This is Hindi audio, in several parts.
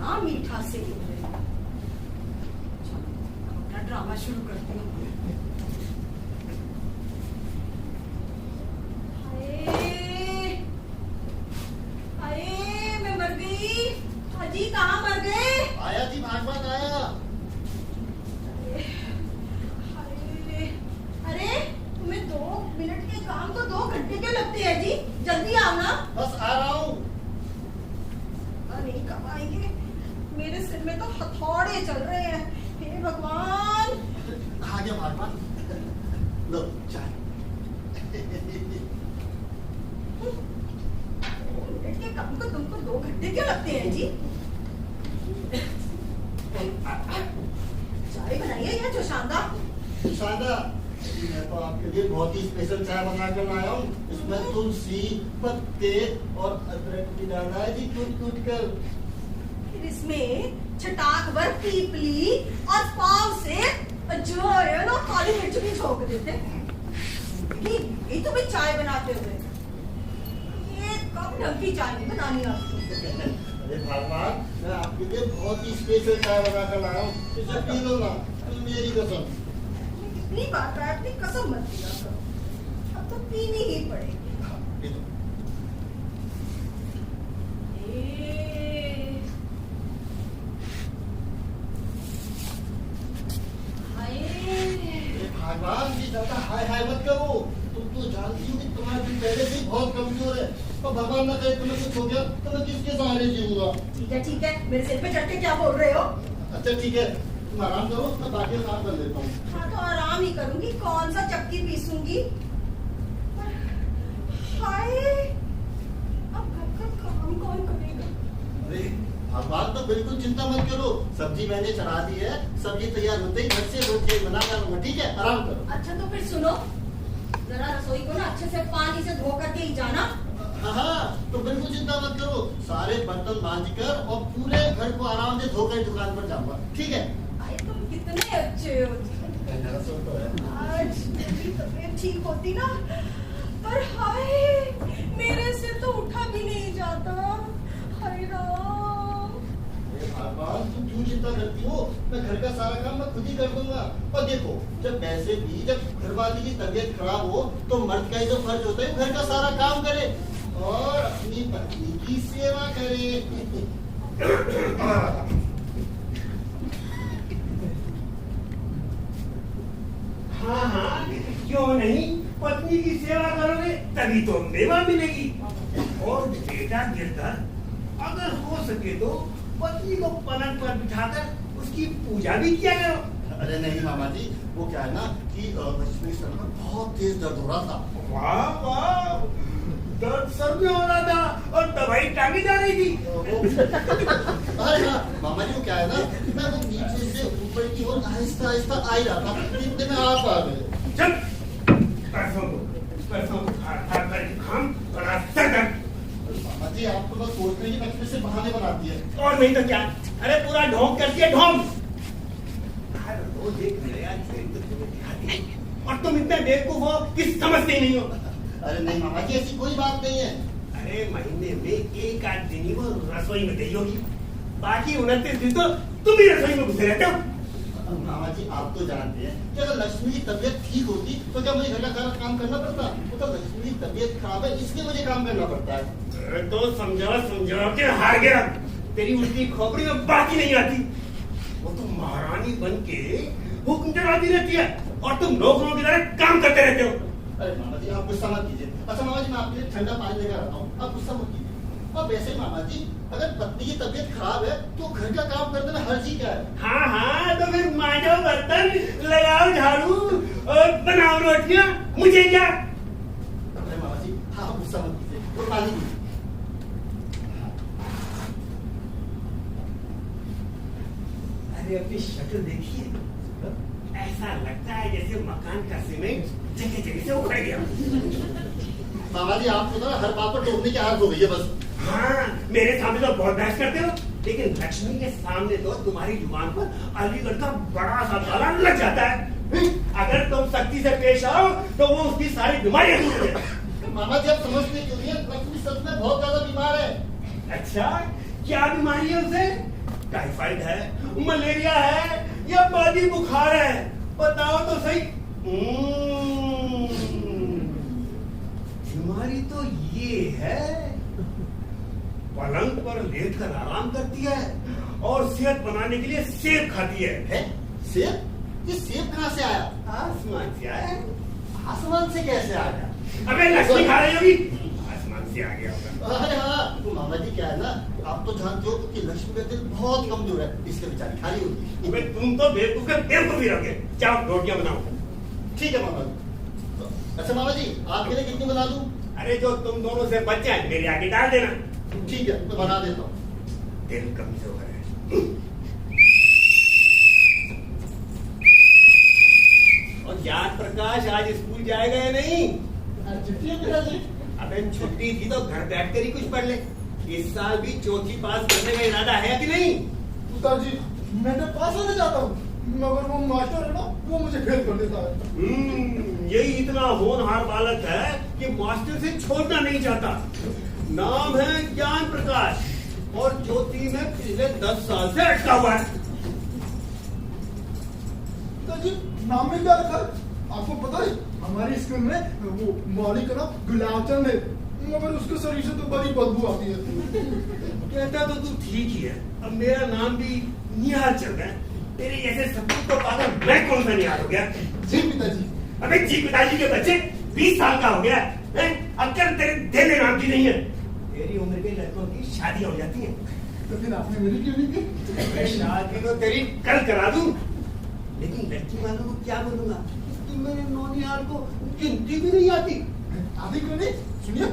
इतना मीठा सेव है। चलो, अब अपना ड्रामा शुरू करती हूँ। हाय, हाय, मैं मर गई। हाजी कहाँ मर गए? आया जी, भागवत आया। हाय, अरे तुम्हें 2 मिनट के काम को 2 घंटे क्यों लगते हैं जी? जल्दी आओ ना। बस आ रहा हूँ। नहीं कब आएंगे? मेरे सिर में तो हथौड़े चल रहे हैं। हे भगवान। आ गया भागवत, लो चाय। 2 मिनट के काम को तुमको 2 घंटे क्यों लगते हैं जी? चाय बनाइए या जोशांदा? शारदा, मैं तो आपके लिए बहुत ही स्पेशल चाय बना कर लाया हूँ। इसमें तुलसी, पत्ते और अदरक भी डाला है जी, कूट कर। फिर इसमें छटाक भर पीपली और पाव से जो है ना काली मिर्च भी झोंक देते। ये तो भाई चाय बनाते हुए ये कम ढंग की चाय नहीं बनानी आपको। अरे भगवान, मैं आपके लिए बहुत ही स्पेशल चाय बना कर लाया हूँ, इसे पी लो ना, मेरी कसम। कितनी बात है, अपनी कसम मत पिया करो, अब तो पीनी ही पड़ेगी। P low. भगवान जी, ज्यादा हाय हाय मत करो। तुम तो जानती हो कि तुम्हारा दिल पहले से ही बहुत कमजोर है, और भगवान ना करे तुम्हें कुछ हो गया तो मैं किसके सहारे जीऊंगा। ठीक है, मेरे सिर पे चढ़ के क्या बोल रहे हो? अच्छा ठीक है, तुम आराम करो, मैं बाकी का काम कर लेता हूँ। हाँ तो आराम ही करूंगी, कौन सा चक्की पीसूंगी। हाय, अब घर का काम कौन करेगा? अरे भगवान, तो बिल्कुल चिंता मत करो, सब्जी मैंने चढ़ा दी है, सब्जी तैयार होते ही घर से रोटी बना कर, ठीक है, आराम करो। अच्छा तो फिर सुनो, जरा रसोई को ना अच्छे से पानी से धो करके ही जाना। हाँ, तो बिल्कुल चिंता मत करो, सारे बर्तन मांज कर और पूरे घर को आराम से धोकर दुकान पर जाऊंगा, ठीक है। भाई तुम कितने अच्छे हो। तो है। आज मेरी तबीयत ठीक होती ना, पर हाय मेरे से तो उठा भी नहीं जाता। हाय राम। भगवान, तुम क्यों चिंता करती हो? मैं घर का सारा काम मैं खुद ही कर दूंगा। और देखो, जब वैसे भी जब घरवाली की तबीयत खराब हो तो मर्द का ही जो फर्ज होता है घर का सारा काम करे और अपनी पत्नी की सेवा करे। हाँ हाँ, क्यों नहीं, पत्नी की सेवा करोगे तभी तो मेवा मिलेगी। और बेटा गिरधर, अगर हो सके तो पत्नी को पलंग पर बिठाकर उसकी पूजा भी किया करो। अरे नहीं मामा जी, वो क्या है ना कि लक्ष्मी सर में बहुत तेज दर्द हो रहा था। वाह वाह, दर्द सर में हो रहा था और दवाई टांगी जा रही थी। अरे हाँ मामा जी, वो क्या है ना, मैं वो नीचे से ऊपर की ओर आहिस्ता आहिस्ता आ ही रहा था, इतने में आप आ गए। चल, परसों खाम बड़ा सर दर्द। मामा जी, आप तो बस सोचने की नक्शे से बहाने बनाती है। और नहीं तो क्या, अरे पूरा ढोंग करती है ढोंग। और तुम इतने बेवकूफ हो कि समझते ही नहीं हो। अरे नहीं मामा जी, ऐसी कोई बात नहीं है। अरे महीने में 1 आध दिन ही वो रसोई में गई होगी, बाकी 29 दिन तो तुम ही रसोई में घुसे रहते हो। मामा जी, आप तो जानते हैं कि अगर लक्ष्मी की तबीयत ठीक होती तो क्या मुझे घर का सारा काम करना पड़ता? वो तो लक्ष्मी की तबीयत खराब है, इसलिए मुझे काम करना पड़ता है। तो समझा के हार गया, तेरी उल्टी खोपड़ी में बात ही नहीं आती। वो तो महारानी बन के हुक्म चलाती रहती है और तुम नौकरों की तरह काम करते रहते हो। अरे मामा जी, आप गुस्सा मत कीजिए। अच्छा मामा जी, मैं आपके लिए ठंडा पानी लेकर आता हूँ, आप गुस्सा मत कीजिए। और वैसे मामा जी, अगर पत्नी की तबीयत खराब है तो घर का काम करने में हर्ज ही क्या है? हाँ हाँ, तो फिर मांजो बर्तन, लगाओ झाड़ू और बनाओ रोटियां, मुझे क्या। अरे मामा जी, हाँ गुस्सा मत कीजिए, और पानी पीजिए। अरे अपनी शक्ल देखिए, ऐसा लगता है जैसे मकान का सीमेंट जगह जगह से उखड़ गया। मामा जी, आपको ना हर बात पर टोकने की आदत हो गई है बस। हाँ, मेरे सामने तो बहुत बहस करते हो, लेकिन लक्ष्मी के सामने तो तुम्हारी जुबान पर अलीगढ़ का बड़ा सा ताला लग जाता है। अगर तुम सख्ती से पेश आओ तो वो उसकी सारी बीमारियां दूर हो जाएगी। मामा जी, आप समझते क्यों नहीं है? लक्ष्मी सच में बहुत ज्यादा बीमार है। अच्छा, क्या बीमारी है उसे? टाइफाइड है, मलेरिया है या मादी बुखार है? बताओ तो सही। बीमारी तो ये है, पलंग पर लेटकर आराम करती है और सेहत बनाने के लिए सेब खाती है? सेब? ये सेब कहाँ से आया? आसमान से आया। आसमान से कैसे आ गया? अबे लक्ष्मी खा रही होगी, आसमान से आ गया होगा। अरे हाँ, तो मामा जी क्या है ना, आप तो जानते हो कि लक्ष्मी का दिल बहुत कमजोर है, इसलिए बेचारी खाली होगी। अबे तुम तो बेवकूफ के बेवकूफ ही रहोगे। जाओ रोटियां बनाओ। ठीक है मामा जी। अच्छा मामा जी, आपके लिए कितनी बना दूं? अरे जो तुम दोनों से बच जाए मेरे आगे डाल देना। ठीक है, मैं बना देता हूँ। दिल कमजोर है। और ज्ञान प्रकाश आज स्कूल जाएगा या नहीं? छुट्टी है पिताजी। अबे छुट्टी थी तो घर बैठ कर ही कुछ पढ़ ले। इस साल भी चौथी पास करने का इरादा है कि नहीं? पिताजी मैं तो पास होना चाहता हूँ, मगर वो मास्टर है ना, वो मुझे फेल कर देता है। यही इतना होनहार बालक है कि मास्टर से छोड़ना नहीं चाहता। नाम है ज्ञान प्रकाश और ज्योति में पिछले 10 साल से अटका हुआ है। पिताजी नाम में क्या रखा है? आपको पता है हमारे स्कूल में वो मौलिक का नाम गुलाबचंद है, मगर उसके शरीर से तो बड़ी बदबू आती है। कहता तो तू ठीक ही है। अब मेरा नाम भी निहाल चंद है। तेरे जैसे सपूत को पाकर मैं कौन सा निहाल हो गया? जी पिताजी। अबे जी पिताजी के बच्चे 20 साल का हो गया है, अक्ल तेरे देने नाम की नहीं है। तेरी उम्र के लड़कों की शादी हो जाती है। तो फिर आपने मेरी क्यों नहीं की? शादी तो तेरी कल करा दूं, लेकिन लड़की वालों को क्या बोलूंगा? तुम मेरे नौनिहाल को गिनती भी नहीं आती। आधी क्यों नहीं? सुनिए,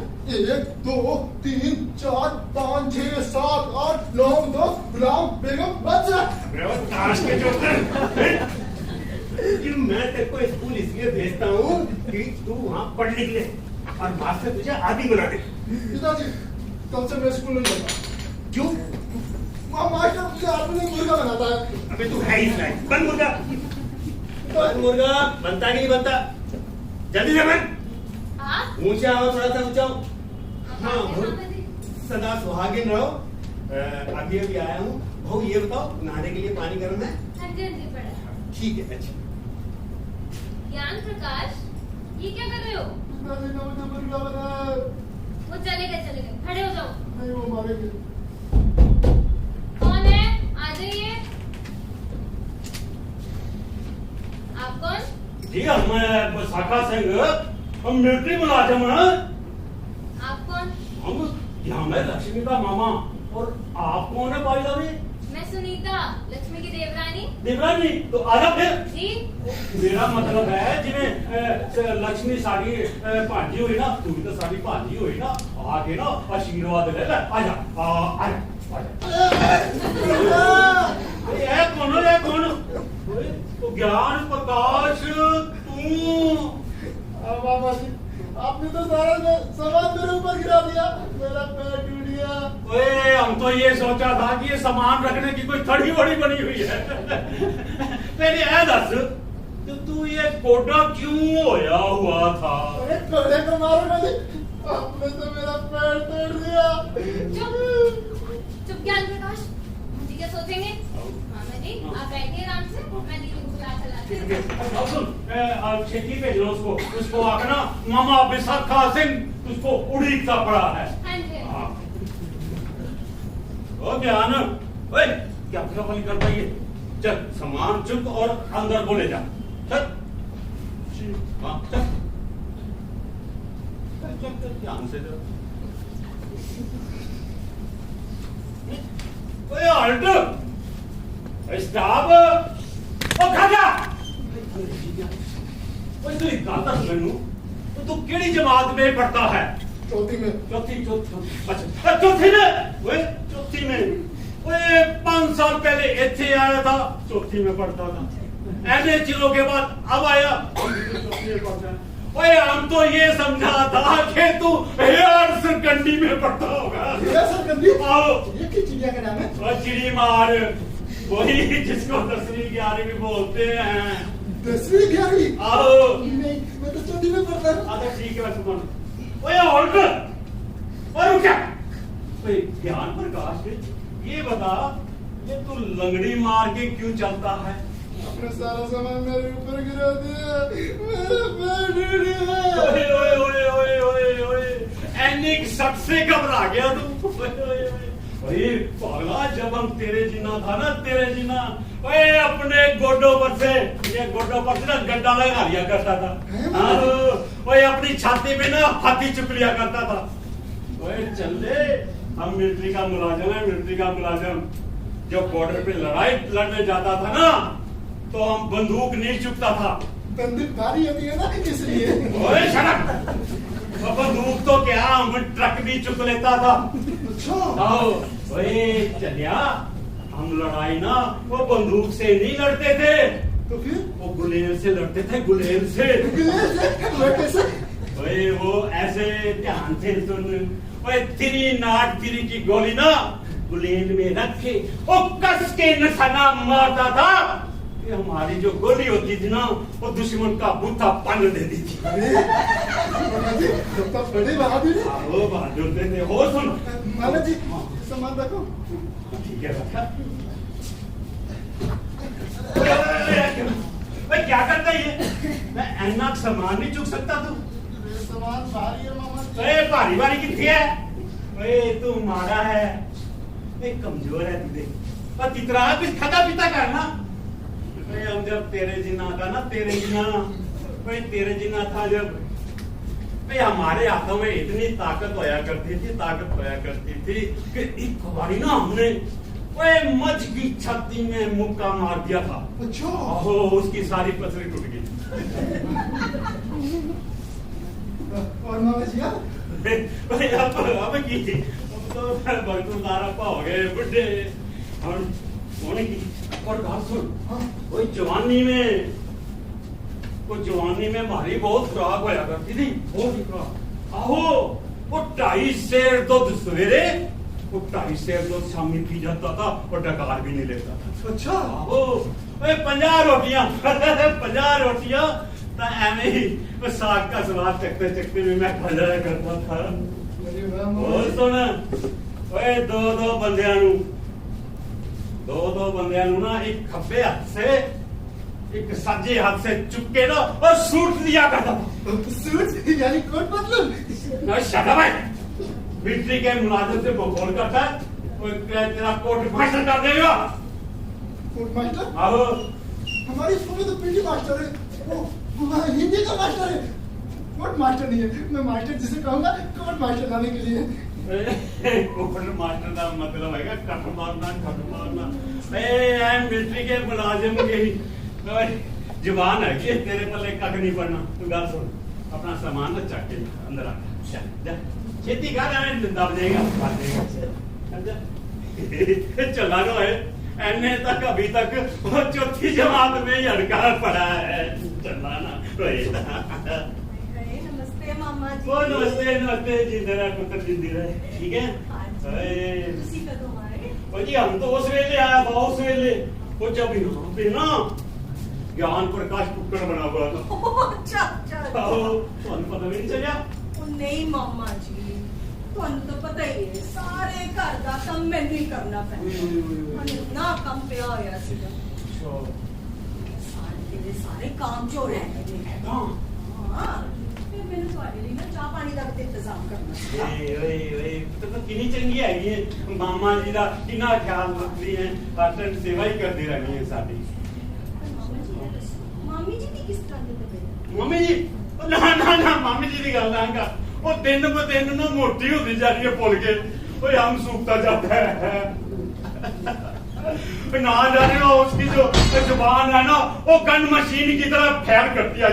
1 2 3 4 5 6 7 8 9 10 गुलाम बेगम बच्चा। ताश के जोकर कि मैं तेरे को स्कूल इसलिए भेजता हूँ कि तू वहाँ पढ़ लिख ले और मास्टर तुझे आदि बना दे। पिताजी कल से मैं स्कूल नहीं जाता। क्यों? वहाँ मास्टर मुझे आदमी मुर्गा बनाता है। अबे तू है ही लायक। बन मुर्गा, बन मुर्गा। बनता कि नहीं बनता? जल्दी से बन। ऊंचा आओ, थोड़ा सा ऊंचा आओ। हाँ, सदा सुहागिन रहो। अभी अभी आया हूँ। भाऊ ये बताओ, नहाने के लिए पानी गर्म है? ठीक है। अच्छा ज्ञान प्रकाश, ये क्या कर रहे हो? पिताजी ने मुझे मुर्गा बनाया। वो चले गए, खड़े हो जाओ। नहीं वो मारेंगे। कौन है? आ जाइए। आप कौन? जी हम शाखा सिंह, हम मिलिट्री मुलाजिम हैं। आप कौन? हम है लक्ष्मी का मामा। और आप कौन है भाई साहब? मैं सुनीता, लक्ष्मी की देवरानी। देवरानी तो आजा फिर। जी मेरा मतलब है जिन्हें लक्ष्मी साड़ी भाजी हुई ना, तू भी तो साड़ी भाजी हुई ना, आके ना आशीर्वाद ले ले। आजा ये कौन? तो ज्ञान प्रकाश तू। बाबा जी आपने तो सारा सामान मेरे ऊपर गिरा दिया, मेरा पैर टूट गया। ओए हम तो ये सोचा था कि ये सामान रखने की कोई थड़ी बड़ी बनी हुई है। पहले ऐ दस तो तू ये कोडा क्यों होया हुआ था? अरे कोड़े को मारो नहीं, आपने तो मेरा पैर तोड़ दिया। चुप ज्ञान प्रकाश, जी क्या सोचेंगे? मामा जी आप बैठिए आराम से, मैं दीदी को बुला कर लाती हूँ। अब सुन, आप छेती भेज लो उसको आकर ना, मामा विशाखा सिंह उसको उड़ीक सा पड़ा है। हाँ जी। हाँ। ओ ज्ञान, ओए क्या फटाफट करता है ये? चल सामान चुप और अंदर को ले जा। चल हाँ चल ध्यान से चल। ओए हल्ट, स्टॉप, ओ खाजा। ओए तू एक गाता सुनू, तो तू केड़ी जमात में पढ़ता है? चौथी में। चौथी अच्छा चौथी में। ओए चौथी में, ओए 5 साल पहले इथे आया था, चौथी में पढ़ता था। ऐसे चिरों के बाद अब आया, चौथी में पढ़ता है। ओए हम तो ये समझा था कि तू हेयर सरकंडी में पढ़ता होगा। हेयर सरकंडी? आओ ये की चिड़िया का नाम है? और चिड़ी मार, वही जिसको 10वीं 11वीं बोलते हैं। 10वीं 11वीं? आओ नहीं मैं तो चौथी में पढ़ता हूँ। अच्छा ठीक है, मैं सुन। ओए हल्ट और क्या? ओए ज्ञान प्रकाश, ये बता ये तू लंगड़ी मार के क्यों चलता है? अपने सारा सामान मेरे ऊपर गिरा दिया, मेरा पेट टूट गया। ओए ओए ओए ओए ओए ओए, एनिक शक से घबरा गया तू। ओए ओए ओए, पागला, जब हम तेरे जीना था ना, तेरे जीना, ओए अपने गोडों पर से, ये गोडों पर से ना गड्ढा लगा लिया करता था। हाँ, ओए अपनी छाती पे ना हाथी चुप लिया करता था। ओए चल ले, हम मिलिट्री का मुलाजिम है, मिलिट्री का मुलाजिम। जब बॉर्डर पे लड़ाई लड़ने जाता था ना, तो हम बंदूक नहीं चुकता था। बंदूक भारी होती है ना, इसलिए। ओए शट, बंदूक तो क्या, हम ट्रक भी चुक लेता था। अच्छा। आओ, ओए चलिया, हम लड़ाई ना वो बंदूक से नहीं लड़ते थे, तो फिर वो गुलेल से लड़ते थे, गुलेल से। वो कैसे? ओए वो ऐसे, ध्यान से सुन, ओए तिरी नाट तिरी की गोली ना गुलेल में रख के वो कस के निशाना मारता था। ये हमारी जो गोली होती थी ना, वो दुश्मन का बूथा पन देती थी। अरे तब तक बड़े बहादुर हैं। वो बहादुर थे। हो सुन माला जी, सामान रखो। ठीक है रखा। भाई क्या करता है ये? मैं ऐना सामान नहीं चुक सकता तू। सामान भारी है मामा। अरे भारी भारी कितनी है? ओए तू मारा है, एक कमजोर है तुझे, और तितरा कुछ खाता पीता करना। ओए हम जब तेरे जिना था ना, तेरे जिना, ओए तेरे जिना था जब, भाई हमारे हाथों में इतनी ताकत होया करती थी, ताकत होया करती थी कि एक बारी ना हमने ओए मच की छाती में मुक्का मार दिया था। अच्छा। ओहो, उसकी सारी पसली टूट गई। और मामा जी आप? भाई अब की तो बरकरार हो गए बुढ़े, और होने की। और बात सुन, वो जवानी में, वो जवानी में हमारी बहुत खुराक होया करती थी, बहुत ही खुराक। आहो, वो 2.5 सेर दूध सवेरे, वो 2.5 सेर दूध शामी पी जाता था, और डकार भी नहीं लेता था। अच्छा। आहो, 50 रोटियां 50 रोटियां, तो ऐਵੇਂ ही वो साग का स्वाद चखते चखते भी मैं खा जाया करता था। अरे वाह मामा ਹੋਰ जी। ਸੁਣ ਓਏ ਦੋ ਬੰਦਿਆਂ ਨੂੰ ਨਾ ਇੱਕ ਖੱਬੇ ਹੱਥ ਸੇ ਇੱਕ ਸੱਜੇ ਹੱਥ ਸੇ ਚੁੱਕ के ना और सूट दिया करता था। सूट यानी कोट मतलब? ना शट अप, मिलिट्री के मुलाजिम से बकौल करता है, वो तेरा कोट मास्टर कर देगा। Coat master? आहो, हमारे स्कूल में तो पीटी मास्टर है, वो हिंदी का मास्टर है, कोट मास्टर नहीं है। मैं मास्टर जिसे कहूंगा कोट मास्टर लाने के लिए। कोट मास्टर का मतलब है कट मारना। मिलिट्री के मुलाजिम के ही जवान है कि तेरे पल्ले कट नहीं पड़ना। तू गल सुन, अपना सामान ना चक के अंदर आ जा, खेती कर दब जाएगा। चला नो है एने तक, अभी तक वो चौथी जमात में ही अड़का पड़ा है। चला ना नमस्ते मामा जी। ओ नमस्ते जिंदा रहे पुत्र, जिंदी रहे। ठीक है। ਤੁਸੀਂ ਕਦੋਂ ਆਏ? ओ जी हम तो उस वेले आया था, उस वेले वो जब यहाँ पे ना ज्ञान प्रकाश कुक्कड़ बना हुआ था। अच्छा अच्छा। ਤੁਹਾਨੂੰ ਪਤਾ ਵੀ ਨਹੀਂ ਚੱਲਿਆ? ਉਹ ਨਹੀਂ ਮਾਮਾ ਜੀ, ਤੁਹਾਨੂੰ ਤਾਂ ਪਤਾ ਹੀ ਹੈ, ਸਾਰੇ ਘਰ ਦਾ ਕੰਮ ਮੈਨੂੰ ਹੀ ਕਰਨਾ ਪੈਂਦਾ। ਮੈਨੂੰ ਇੰਨਾ ਕੰਮ ਪਿਆ ਹੋਇਆ ਸੀਗਾ। ਸਾਰੇ ਦੇ ਸਾਰੇ ਕੰਮ ਜੋ ਰਹਿ ਗਏ ਨੇ। ਹਾਂ। ਹਾਂ, ਫਿਰ ਮੈਨੂੰ ਤੁਹਾਡੇ ਲਈ ਨਾ ਚਾਹ ਪਾਣੀ ਦਾ ਵੀ ਇੰਤਜ਼ਾਮ ਕਰਨਾ ਸੀ। ਓਏ ਤਾਂ ਕਿੰਨੀ ਚੰਗੀ ਹੈਗੀ ਹੈ, ਮਾਮਾ ਜੀ ਦਾ ਕਿੰਨਾ ਖਿਆਲ ਰੱਖਦੀ ਹੈ, ਹਰ ਸੇਵਾ ਹੀ ਕਰਦੀ ਰਹਿੰਦੀ ਹੈ ਸਾਡੀ। ਮਾਮਾ ਜੀ ਇਹ ਦੱਸੋ, ਮਾਮੀ ਜੀ ਦੀ ਕਿਸ ਤਰ੍ਹਾਂ ਦੀ ਤਬੀਅਤ? ਮੰਮੀ ਜੀ ਨਾ ਮਾਮੀ ਜੀ ਦੀ ਗੱਲ ਨਾ ਕਰ, ਉਹ ਦਿਨ ਬ ਦਿਨ ਨਾ ਮੋਟੀ ਹੁੰਦੀ ਜਾ ਰਹੀ ਹੈ, ਭੁੱਲ ਕੇ ਓਏ ਹਮ सूखता जाता है। ना जाने वो उसकी जो जुबान है ना, वो गन मशीन की तरह फैर करती है,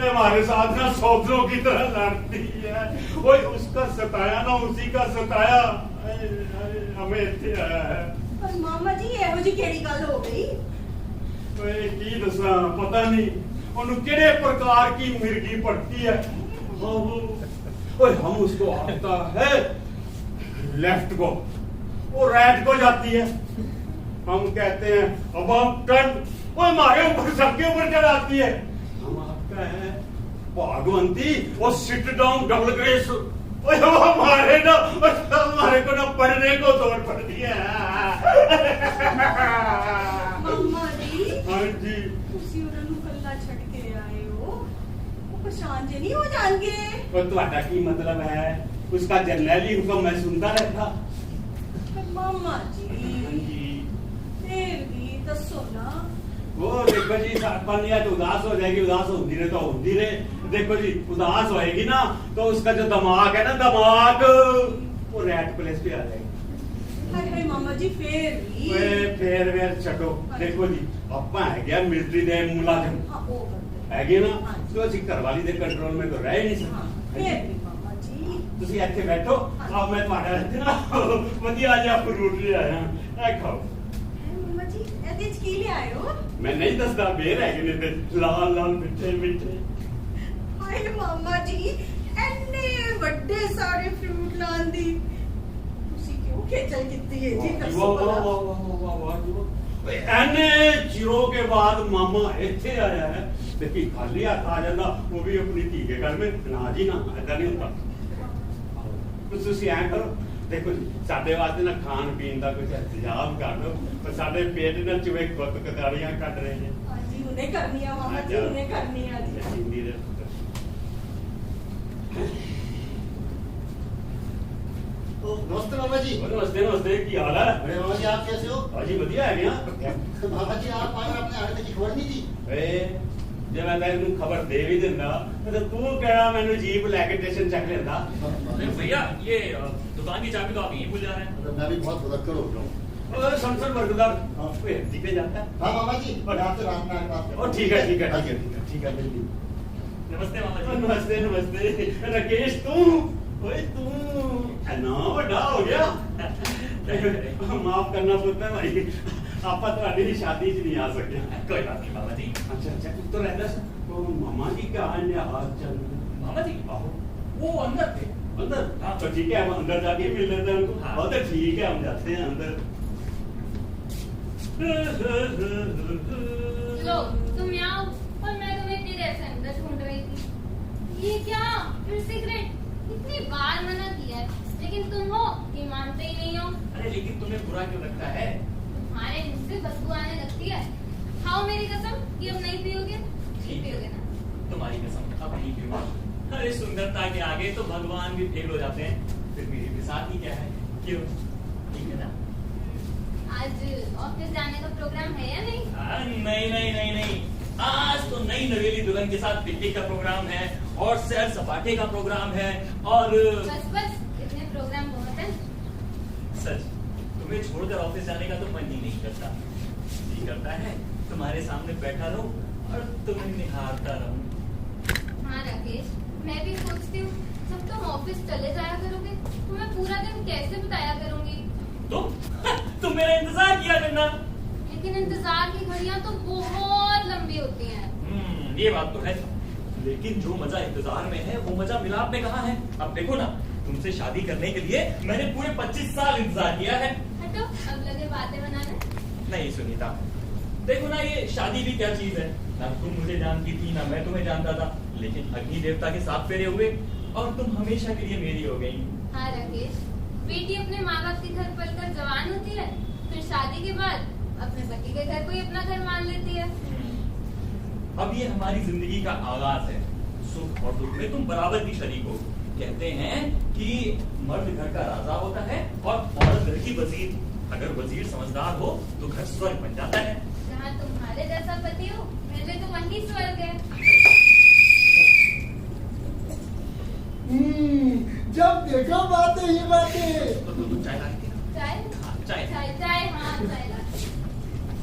हमारे साथ ना सोबरों की तरह लड़ती है। वो उसका सताया ना उसी का सताया हमें इतने आया है। ਪਰ ਮਾਮਾ ਜੀ ਇਹੋ ਜਿਹੀ ਕਿਹੜੀ ਗੱਲ ਹੋ ਗਈ? ओए की दसा पता नहीं उन्हें किड़े प्रकार की मिर्गी पड़ती है। ओए हम उसको आता है लेफ्ट को, वो राइट को जाती है। हम कहते हैं अब आप टर्न, वो हमारे ऊपर सबके ऊपर चढ़ आती है। हम आपका है भागवंती, वो सिट डाउन डबल ग्रेस, वो हमारे ना हमारे को ना पढ़ने को तोड़ पड़ दिया। मम्मा जी हाँ जी। ਤੁਸੀਂ ਉਹਨਾਂ ਨੂੰ ਕੱਲਾ ਛੱਡ ਕੇ ਆਏ ਹੋ ਉਹ ਪਛਾਣ ਜੇ ਨਹੀਂ ਹੋ ਜਾਣਗੇ। और तुम्हारा की मतलब है? उसका जनरली हुक्म मैं सुनता रहता। मम्मा हाँ जी जी। फिर भी दसो ना। वो देखो जी 7-5 दिन तो उदास हो जाएगी, उदास होती रहे तो होती रहे। देखो जी उदास होएगी ना तो उसका जो दिमाग है ना, दिमाग वो रेड प्लेस पे आ जाएगी। हाय हाय मामा जी फिर भी फिर छो देखो जी अपा है गया मिलिट्री दे मुलाजिम हाँ वो करते है गया ना हाँ। तो ਅਸੀਂ ਘਰ ਵਾਲੀ ਦੇ ਕੰਟਰੋਲ में तो रह ही नहीं हाँ सकते। फिर भी मामा जी ਤੁਸੀਂ ਇੱਥੇ ਬੈਠੋ ਆਪ ਮੈਂ ਤੁਹਾਡਾ ਨਾ ਵਧੀਆ ਜਿਹਾ ਫਰੂਟ ਲੈ ਆਇਆ ਇਹ ਖਾਓ। मम्मा जी ਇਹਦੇ ਚ ਕੀ ਲਿਆਏ ਹੋ? ਮੈਂ ਨਹੀਂ ਦੱਸਦਾ ਬੇਰ ਹੈਗੇ ਨੇ ਤੇ ਲਾਲ ਲਾਲ ਮਿੱਠੇ ਮਿੱਠੇ। ਹਾਏ ਮਾਮਾ ਜੀ ਇੰਨੇ ਵੱਡੇ ਸਾਰੇ ਫਰੂਟ ਲਾਂਦੀ ਤੁਸੀਂ ਕਿਉਂ ਖੇਚਲ ਕੀਤੀ ਹੈ ਜੀ ਦੱਸੋ वाह वाह ਭਲਾ। वाह वाह वाह वाह वाह। ਐਨੇ ਚਿਰੋਂ के बाद मामा ਇੱਥੇ ਆਇਆ ਹੈ देखी खाली हाथ आ जाता वो भी अपनी धी के घर में ना जी ना ऐसा नहीं होता। कुछ ਤੁਸੀਂ ਐਂ ਕਰੋ देखो जी ਸਾਡੇ ਵਾਸਤੇ ਨਾ ਖਾਣ ਪੀਣ ਦਾ ਕੁਝ ਇੰਤਜ਼ਾਮ ਕਰ ਲਓ ਪਰ ਸਾਡੇ ਪੇਟ ਨਾਲ ਚੂਹੇ ਗੁੱਤ ਕਤਾੜੀਆਂ ਕੱਢ ਰਹੇ ਨੇ। ਹਾਂਜੀ ਹੁਣੇ ਕਰਨੀ ਆ ਮਾਮਾ ਜੀ ਹੁਣੇ ਕਰਨੀ ਆ ਜੀ। हिंदी दे तो नमस्ते मामा जी। नमस्ते नमस्ते की हाल है? अरे मामा जी आप कैसे हो? हाँ जी बढ़िया है क्या? तो मामा जी आप आए आपने आने की खबर नहीं दी। ਜੇ ਮੈਂ ਤੈਨੂੰ ਖਬਰ ਦੇ ਵੀ ਦਿੰਦਾ ਤੇ ਤੂੰ ਕਿਹੜਾ ਮੈਨੂੰ ਜੀਪ ਲੈ ਕੇ ਸਟੇਸ਼ਨ ਚੱਕ ਲੈਂਦਾ। अरे भैया ये दुकान की चाबी तो आप यहीं भूल जा रहे हैं। मतलब मैं भी बहुत भुलक्कड़ हो गया हूँ। ओए संसद बरगदार ओए हिंदी पे जाता है। हाँ मामा जी और आपसे रात में आके बात ओ ठीक है ठीक है ठीक है ठीक है ठीक है बिल्कुल। नमस्ते मामा जी। नमस्ते नमस्ते राकेश तू ओए तू ना बड़ा हो गया माफ करना पुत्र भाई आपा ਤੁਹਾਡੀ शादी च नहीं आ सके। कोई बात नहीं मामा जी। अच्छा अच्छा तो रहता तो मामा जी का अन्य हाल चल मामा जी वो अंदर थे। अंदर हाँ। तो ठीक है हम अंदर जाके मिल लेते हैं उनको। हाँ। बहुत ठीक है हम जाते हैं अंदर। लो तुम यहाँ आओ और मैं तुम्हें इतनी देर से अंदर ढूंढ रही थी। ये क्या फिर सिगरेट इतनी बार मना किया है लेकिन तुम हो कि मानते ही नहीं हो। अरे लेकिन तुम्हें बुरा क्यों लगता है? तुम्हारे मुंह से बदबू आने लगती है। खाओ मेरी कसम कि अब नहीं पियोगे। नहीं पियोगे ना? तुम्हारी कसम अब नहीं पीऊंगा। अरे सुंदरता के आगे तो भगवान भी फेल हो जाते हैं। फिर मेरी भी साथ ही क्या है? क्यों? ठीक है ना? आज ऑफिस जाने का प्रोग्राम है या नहीं? नहीं नहीं नहीं नहीं आज तो नई नवेली दुल्हन के साथ पिकनिक का प्रोग्राम है और सैर सपाटे का प्रोग्राम है और बस बस इतने प्रोग्राम बहुत है। सच तुम्हें छोड़कर ऑफिस जाने का तो मन ही नहीं करता। जी करता है तुम्हारे सामने बैठा रहूं और तुम्हें निहारता रहूं। हाँ राकेश मैं भी सोचती हूँ जब तुम ऑफिस चले जाया करोगे तो मैं पूरा दिन कैसे बिताया करूंगी। तुम मेरा इंतजार किया करना। लेकिन इंतजार की घड़ियां तो बहुत लंबी होती हैं। ये बात तो है लेकिन जो मजा इंतजार में है वो मजा मिलाप में कहाँ है? अब देखो ना तुमसे शादी करने के लिए मैंने पूरे 25 साल इंतजार किया है। हटो अब लगे बातें बनाने। नहीं सुनीता देखो ना ये शादी भी क्या चीज है। ना तुम मुझे जानती थी ना मैं तुम्हें जानता था लेकिन अग्नि देवता के साथ फेरे हुए और तुम हमेशा के लिए मेरी हो गई। हाँ राकेश बेटी अपने माँ बाप के घर पलकर जवान होती है फिर शादी के बाद अपने पति के घर को ही अपना घर मान लेती है। अब ये हमारी जिंदगी का आगाज है। सुख और दुख में तुम बराबर की शरीक हो। कहते हैं कि मर्द घर का राजा होता है और औरत घर की वजीर। अगर वजीर समझदार हो तो घर स्वर्ग बन जाता है। जहाँ तुम्हारे जैसा पति हो मेरे लिए तो वही स्वर्ग है। जब देखो बातें ही बातें। तो चाय ला के देना। चाय हाँ, चाय। चाय चाय हाँ चाय ला।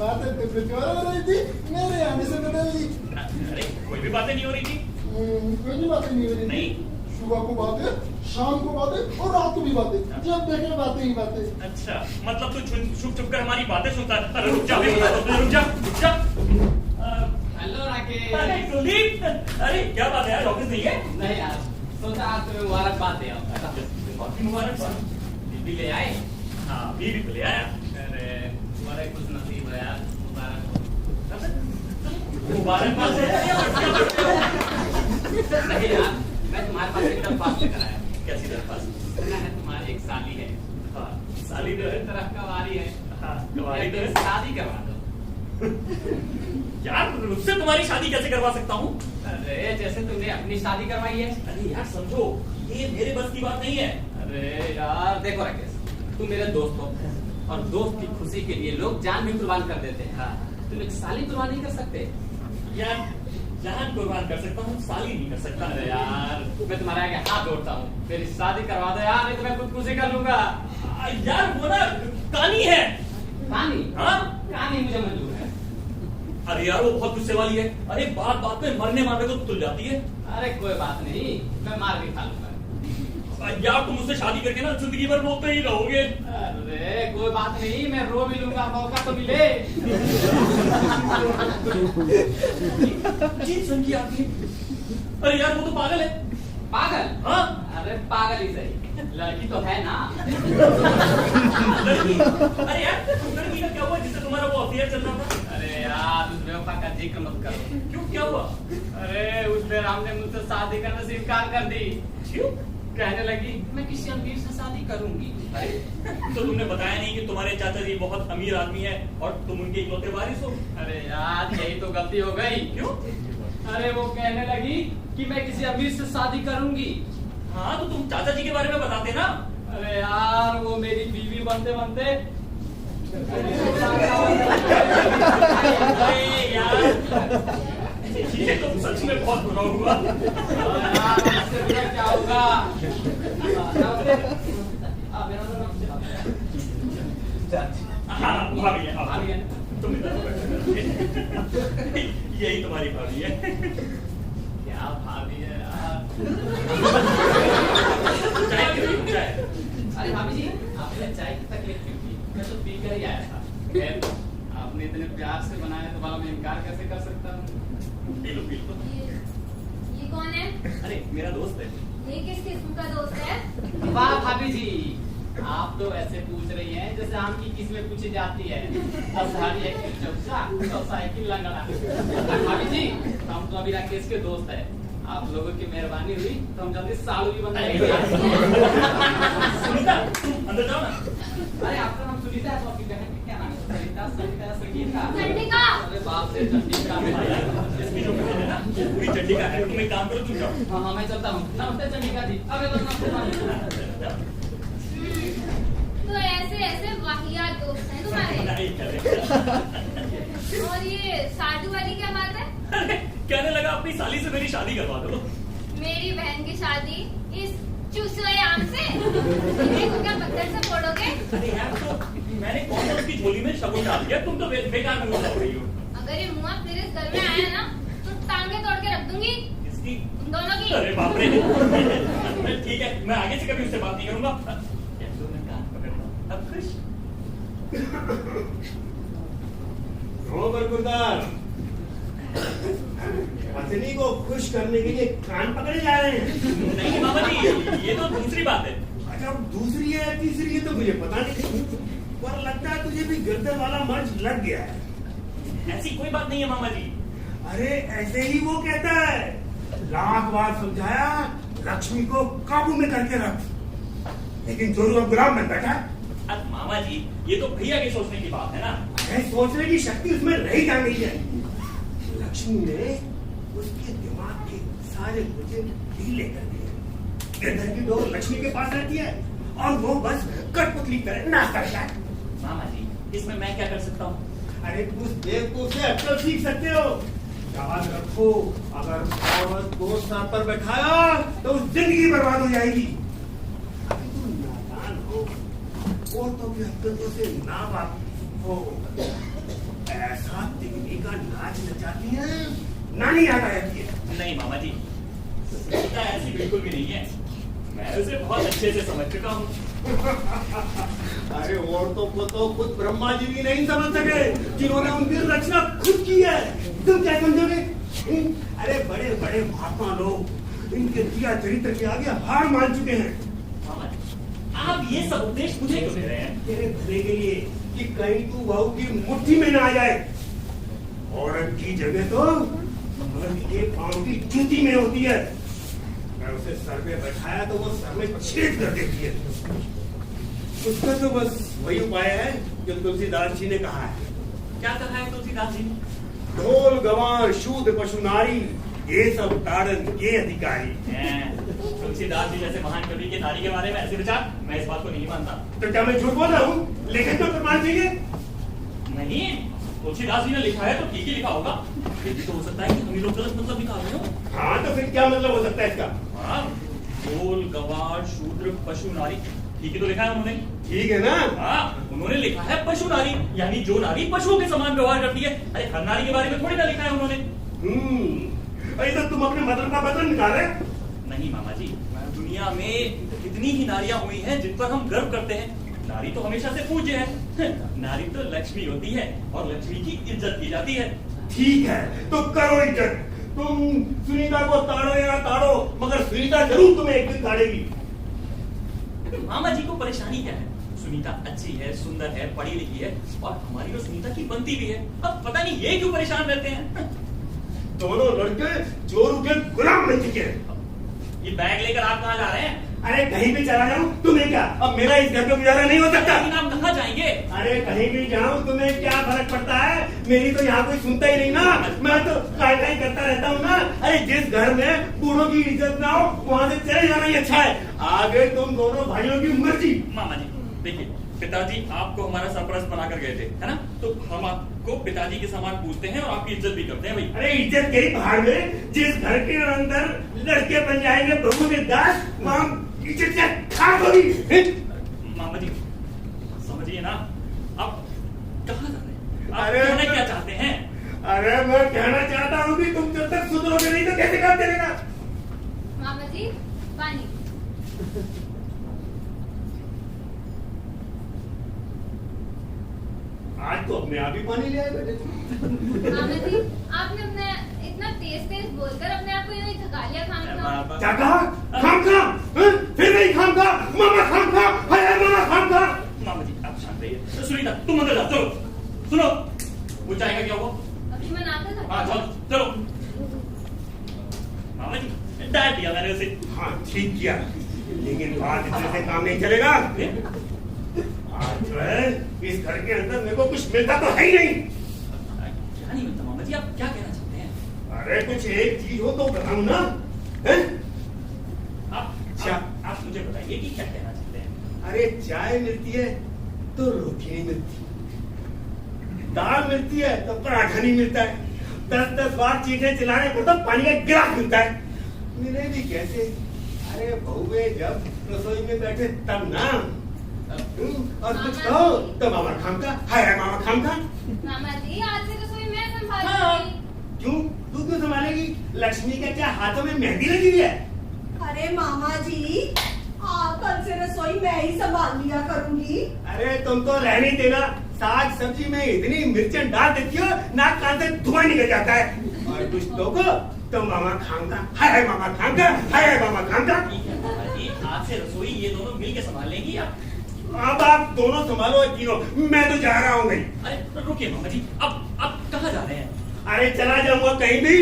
बातें तो कुछ और हो रही थी मेरे आने से बदल दी। अरे कोई भी बातें नहीं हो रही थी। कोई भी बातें नहीं हो रही थी। नहीं। सुबह को बातें शाम को बातें और रात को भी बातें जब देखे बातें ही बातें। अच्छा मतलब तू छुप छुप कर हमारी बातें सुनता है। अरे रुक जा रुक जा रुक जा। हेलो राकेश। अरे कुलदीप अरे क्या बात है यार ऑफिस नहीं है? नहीं यार सोचा आज तुम्हें मुबारकबाद दे आओ। बहुत मुबारक। बीबी ले आए। हाँ बीवी को ले आया। अरे तुम्हारे कुछ नसीब है यार मुबारक। मुबारकबाद नहीं यार मैं तुम्हारे पास एक दरख्वास्त लेकर आया। कैसी दरख्वास्त? सुना है तुम्हारी एक साली है तुम्हारी मेरी तो शादी करवा दो। यार उससे तुम्हारी शादी कैसे करवा सकता हूँ? अरे जैसे तुमने अपनी शादी करवाई है। अरे यार समझो, ये मेरे बस की बात नहीं है। अरे यार देखो राकेश, तुम मेरे दोस्त हो और दोस्त की खुशी के लिए लोग जान भी कुर्बान कर देते हैं। तुम एक साली कुर्बान नहीं कर सकते? यार जान कुर्बान कर सकता हूँ, साली नहीं कर सकता। अरे यार मैं तुम्हारे आगे हाथ जोड़ता हूँ, मेरी शादी करवा दो यार, नहीं तो मैं खुदकुशी कर लूंगा। यार वो ना कहानी है। कहानी? हाँ? कहानी मुझे मंजूर है। अरे यार वो बहुत गुस्से वाली है। अरे बात बात पे मरने मारने को तुल जाती है। अरे कोई बात नहीं, मैं मार भी खा लूंगा। यार तुम मुझसे शादी करके ना जिंदगी भर रोते ही रहोगे। अरे कोई बात नहीं, मैं रो भी लूंगा, मौका तो मिले। अजीब संगी आती है। अरे यार वो तो पागल है। पागल? हाँ? अरे पागल ही सही, लड़की तो है ना। लड़की? अरे यार लड़की का क्या हुआ जिससे तुम्हारा वो अफेयर चल रहा था? अरे यार उस बेवफा का जिक्र मत करो। क्यों, क्या हुआ? अरे उस बेराम ने मुझसे शादी करने से इनकार कर दी। क्यों? कहने लगी मैं किसी अमीर से शादी करूंगी। तो तुमने बताया नहीं कि तुम्हारे चाचा जी बहुत अमीर आदमी है और तुम उनके इकलौते वारिस हो? अरे यार यही तो गलती हो गई। क्यों? अरे वो कहने लगी कि मैं किसी अमीर से शादी करूंगी। हाँ तो तुम चाचा जी के बारे में बताते ना। अरे यार वो मेरी बीवी बनते बनते अरे यार ये तो सच में बहुत बुरा हुआ। यार इससे बुरा क्या होगा? हाँ भाभी है, भाभी है। तुम इधर बैठो। यही तुम्हारी भाभी है। क्या भाभी है यार? चाय क्यों पी? चाय। अरे भाभी जी आपने चाय की तकलीफ क्यों की? मैं तो पी कर ही आया था। खैर, आपने इतने प्यार से बनाया तो भला मैं इनकार कैसे कर सकता हूँ? P low P low. ये कौन है? अरे मेरा दोस्त है। ये किस किस्म का दोस्त है? वाह भाभी जी, आप तो ऐसे पूछ रही हैं जैसे आम की किस्में पूछी जाती है। 10 हारी, 1 चौसा, 100 साइकिल लंगड़ा। भाभी जी हम तो अभी राकेश के दोस्त हैं। आप लोगों की मेहरबानी हुई तो हम जल्दी सालू भी बन जाएंगे। सुनीता तुम अंदर जाओ ना। अरे आपका नाम सुनीता है तो आपकी बहन का क्या नाम है? सरिता, सरिता, संगीता। चंडिका। अरे बाप रे चंडिका। इसमें जो बहन है ना वो पूरी चंडी का है। तुम एक काम करो, तुम जाओ। हाँ मैं चलता हूँ। नमस्ते चंडिका जी। अबे तो नमस्ते। तो ऐसे ऐसे वाहियात दोस्त हैं तुम्हारे। नहीं चलेगा। और ये साधु वाली क्या बात है? अरे कहने लगा अपनी साली से मेरी शादी करवा दो। मेरी बहन की शादी इस चूसोयाम से? इन्हें को क्या पत्थर से फोड़ोगे? अरे यार तो मैंने कौन सा उसकी झोली में शगुन डाल दिया? तुम तो बेकार में बोल रही हो। अगर ये मुआ फिर इस घर में आया ना तो टांगे तोड़ के रख दूंगी किसकी? तुम दोनों की। अरे बाप रे। ठीक है मैं आगे से कभी उससे बात नहीं करूंगा। अब खुश? रो बरकुरदार, पत्नी को खुश करने के लिए कान पकड़े जा रहे हैं। नहीं मामा जी ये तो दूसरी बात है। अच्छा दूसरी है तीसरी है तो मुझे पता नहीं, पर लगता है तुझे भी गर्दन वाला मर्ज लग गया है। ऐसी कोई बात नहीं है मामा जी। अरे ऐसे ही वो कहता है। लाख बार समझाया लक्ष्मी को काबू में करके रख, लेकिन चोरू अब गुलाम बन बैठा। अब मामा जी ये तो भैया के सोचने की बात है ना। अरे सोचने की शक्ति उसमें रही जा गई है। लक्ष्मी ने उसके दिमाग के सारे मुझे ढीले कर दिए। घर की डोर लक्ष्मी के पास रहती है और वो बस कठपुतली तरह नाच करता है। मामा जी इसमें मैं क्या कर सकता हूँ? अरे उस बेवकूफ से अक्ल सीख सकते हो। याद रखो अगर औरत को सर पर बैठाया तो उस जिंदगी बर्बाद हो जाएगी। अभी तुम नादान हो, वो तो भी हकीकतों से ना वाकिफ हो। ऐसा तिगनी का नाच नचाती है, नानी याद आ जाती है। नहीं मामा जी सीता ऐसी बिल्कुल भी नहीं है। मैं उसे बहुत अच्छे से समझ चुका हूँ। अरे औरतों को तो खुद ब्रह्मा जी भी नहीं समझ सके जिन्होंने उनकी रचना खुद की है। तुम क्या समझोगे? अरे बड़े बड़े महात्मा लोग इनके दिया चरित्र के आगे हार मान चुके हैं। मामा जी आप ये सब उपदेश मुझे क्यों दे रहे हैं? तेरे भले के लिए कि कहीं तू बहू की मुट्ठी में ना आ जाए। औरत की जगह तो मर्द के पांव की जूती में होती है। मैं उसे सर पे बैठाया तो वो सर में छेद कर देती है। उसका तो बस वही उपाय है जो तुलसीदास जी ने कहा है। क्या कहा है तुलसीदास जी ने? ढोल गवार शूद्र पशु नारी ये सब ताड़न के अधिकारी। तुलसीदास जी जैसे महान कवि के नारी के बारे में ऐसे विचार, मैं इस बात को नहीं मानता। तो क्या मैं झूठ बोल रहा हूँ? लेकिन तो प्रमाण चाहिए। नहीं, तुलसीदास जी ने लिखा है तो ठीक ही लिखा होगा। ये भी तो हो सकता है कि हम ही लोग गलत मतलब निकाल रहे हो। हाँ तो फिर क्या मतलब हो सकता है इसका? हाँ, ढोल गवार शूद्र पशु नारी, ठीक ही तो लिखा है उन्होंने। ठीक है ना? हाँ, उन्होंने लिखा है पशु नारी, यानी जो नारी पशुओं के समान व्यवहार करती है। अरे हर नारी के बारे में थोड़ी ना लिखा है उन्होंने। अरे तो तुम अपने मतलब का बदल निकाल रहे? नहीं मामा जी, दुनिया में इतनी ही नारियां हुई हैं जिन पर हम गर्व करते हैं। नारी तो हमेशा से पूज्य है। नारी तो लक्ष्मी होती है और लक्ष्मी की इज्जत की जाती है। ठीक है तो करो इज्जत। तुम सुनीता को ताड़ो या ताड़ो, मगर सुनीता जरूर तुम्हें एक दिन ताड़ेगी। मामा जी को परेशानी क्या है? सुनीता अच्छी है, सुंदर है, पढ़ी लिखी है और हमारी और सुनीता की बनती भी है। अब पता नहीं ये क्यों परेशान रहते हैं। दोनों लड़के चोरों के गुलाम बन चुके हैं। ये बैग लेकर आप कहाँ जा रहे हैं? अरे कहीं भी चला जाऊं तुम्हें क्या? अब मेरा इस घर में गुजारा नहीं हो सकता। लेकिन आप कहाँ जाएंगे? अरे कहीं भी जाऊं तुम्हें क्या फर्क पड़ता है? मेरी तो यहाँ कोई सुनता ही नहीं ना। मैं तो काय करता रहता हूँ ना। अरे जिस घर में बूढ़ों की इज्जत ना हो वहाँ से चले जाना ही अच्छा है। आगे तुम दोनों भाइयों की मर्जी। मामा जी देखिए, पिताजी आपको हमारा सरपरस्त बनाकर गए थे, है ना? तो हम आपको पिताजी के समान पूछते हैं और आपकी इज्जत भी करते हैं भाई। अरे इज्जत के भाड़ में जिस घर के अंदर लड़के बन जाएंगे प्रभु के दास, वहाँ इज्जत क्या खाक होगी? मामा जी समझिए ना, आप कहाँ जा रहे हैं? आप अरे कहना क्या चाहते हैं? अरे मैं कहना चाहता हूँ कि तुम जब तक सुधरोगे नहीं तो कैसे काम चलेगा? मामा जी पानी। आज तो अपने आप ही पानी ले आए बेटे। मामा जी आपने अपने इतना तेज बोलकर अपने आप को यूं ही थका लिया खाम क्या कहा? खाम खा? फिर नहीं खाम खा? मामा खाम खा? हाय मामा खाम खा? मामा जी आप शांत रहिए। सुनीता तुम अंदर जाओ, चलो। सुनो, वो चाय का क्या हुआ? अभी मैं नाता था। हाँ चलो चलो। मामा जी डांट दिया मैंने उसे। हाँ ठीक किया, लेकिन बात इतने से काम नहीं चलेगा। आज जो है इस घर के अंदर मेरे को कुछ मिलता तो है ही नहीं। क्या नहीं मिलता मामा जी? आप क्या कहना चाहते हैं? अरे कुछ एक चीज हो तो बताऊं ना। आप मुझे बताइए कि क्या कहना चाहते हैं? अरे चाय मिलती है तो रोटी नहीं मिलती, दाल मिलती है तो पराठा नहीं मिलता है, 10-10 बार चीखें चिल्लाने पर तो पानी का गिलास मिलता है। मिले भी कैसे? अरे बहुए जब रसोई में बैठे तब ना। और कुछ कहो तो मामा खाम का, हाय मामा खाम का। मामा जी आज से रसोई मैं हाँ। संभालूंगी। क्यों? तू क्यों संभालेगी? लक्ष्मी के क्या हाथों में मेहंदी लगी हुई है? अरे मामा जी कल से रसोई मैं ही संभाल लिया करूंगी। अरे तुम तो रहने देना, साग सब्जी में इतनी मिर्चें डाल देती हो नाक कान से धुआं निकल जाता है। और कुछ तो को तो मामा खाऊंगा, हाय मामा खाऊंगा, हाय मामा खाऊंगा। ठीक है मामा जी, आज से रसोई ये दोनों मिलकर संभालेंगी आप। अब आप दोनों संभालो तीनों, मैं तो जा रहा हूँ भाई। अरे रुकिए मामा जी, अब आप कहाँ जा रहे हैं? अरे चला जाऊंगा कहीं भी।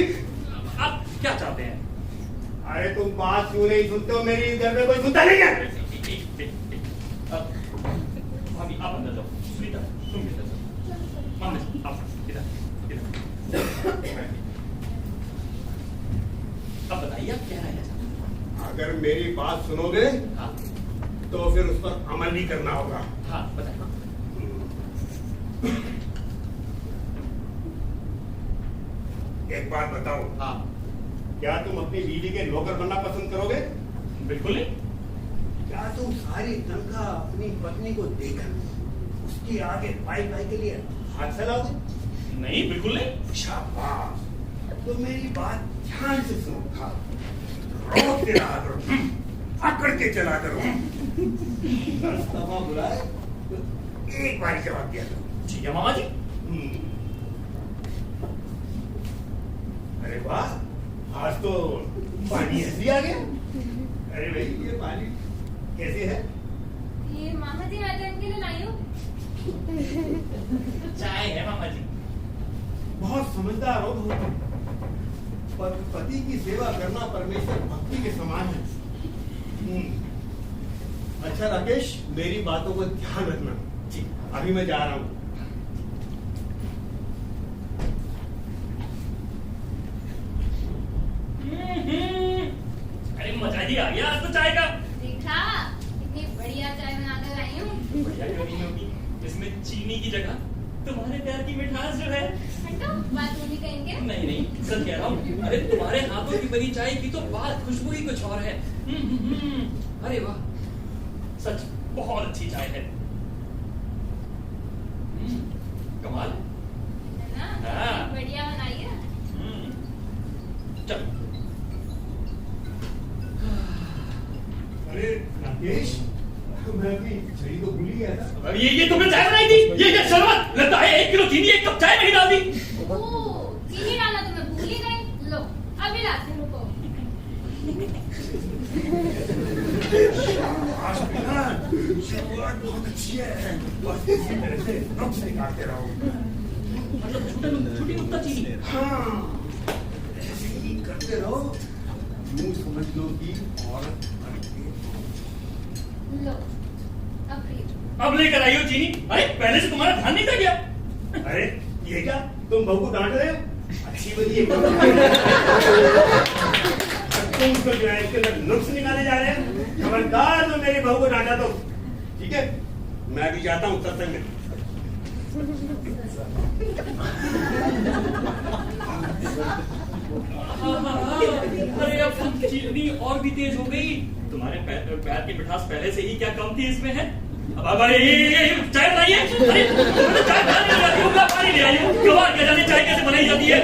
आप क्या चाहते हैं? अरे तुम बात क्यों नहीं सुनते हो? मेरी घर में कोई सुनता नहीं है। भाभी आप अंदर जाओ, सुनीता तुम इधर जाओ। मामा जी आप इधर। अब बताइए आप क्या कहना चाहते हैं? अगर मेरी बात सुनोगे हाँ तो फिर उस पर अमल भी करना होगा। हाँ बताइए। एक बात बताओ, हाँ क्या तुम अपनी बीवी के नौकर बनना पसंद करोगे? बिल्कुल नहीं। क्या तुम सारी तनख्वाह अपनी पत्नी को देकर उसके आगे पाई पाई के लिए हाथ फैलाओगे? नहीं बिल्कुल नहीं। शाबाश, तो मेरी बात ध्यान से सुनो। रोक के रहा करो, आकड़ के चला करो। बुलाए तो एक बार जवाब दिया करो। ठीक है मामा जी। अरे वाह, आज तो पानी ऐसी आ गया। अरे भाई ये पानी कैसे है? ये मामा जी मैं तो इनके लिए लाई हूँ। चाय है मामा जी। बहुत समझदार हो तुम। पति की सेवा करना परमेश्वर भक्ति के समान है। अच्छा अच्छा राकेश, मेरी बातों को ध्यान रखना। जी, अभी मैं जा रहा हूँ। अरे मजा ही आ गया आज तो चाय का। देखा कितनी बढ़िया चाय बनाकर लाई हूँ। बढ़िया क्यों नहीं होगी, इसमें चीनी की जगह तुम्हारे प्यार की मिठास जो है। हटो, बात नहीं कहेंगे। नहीं नहीं, सच कह रहा हूँ। अरे तुम्हारे हाथों की बनी चाय की तो बात खुशबू ही कुछ और है। अरे वाह, सच बहुत अच्छी चाय है। कमाल है ना? हाँ। बढ़िया बनाई है। चल। अरे राकेश, मैं अभी सही तो भूल ही गया था। अब ये तुमने चाय बनाई थी? ये क्या शर्बत लगता है? 1 किलो चीनी 1 कप चाय में ही डाल दी। ओह, चीनी डालना तो मैं भूल ही गई। लो, अभी लाते हैं, रुको। आज बिना शुरुआत बहुत अच्छी है। बस इसी तरह से नुक्स निकालते रहो। मतलब छोटी नुक्ता चीनी। हाँ, ऐसे ही करते रहो। यूं समझ लो कि औरत बन गई। लो, अब पी। अब लेकर आई हो चीनी? अरे पहले से तुम्हारा ध्यान नहीं था क्या? अरे ये क्या, तुम बहू को डांट रहे हो? अच्छी बनी है। तुम तो जो है इसके अंदर नुक्स निकाले जा रहे हैं। खबरदार तो मेरी बहू को डांटा तो। ठीक है, मैं भी जाता हूँ सत्संग में। अरे अब चीनी और भी तेज हो गई। तुम्हारे प्यार की मिठास पहले से ही क्या कम थी इसमें है? अब ये चाय बनाइए। अरे तुमने चाय बनाने ले आई हूँ, मैं पानी ले आई हूँ। गवार क्या जाने चाय कैसे बनाई जाती है?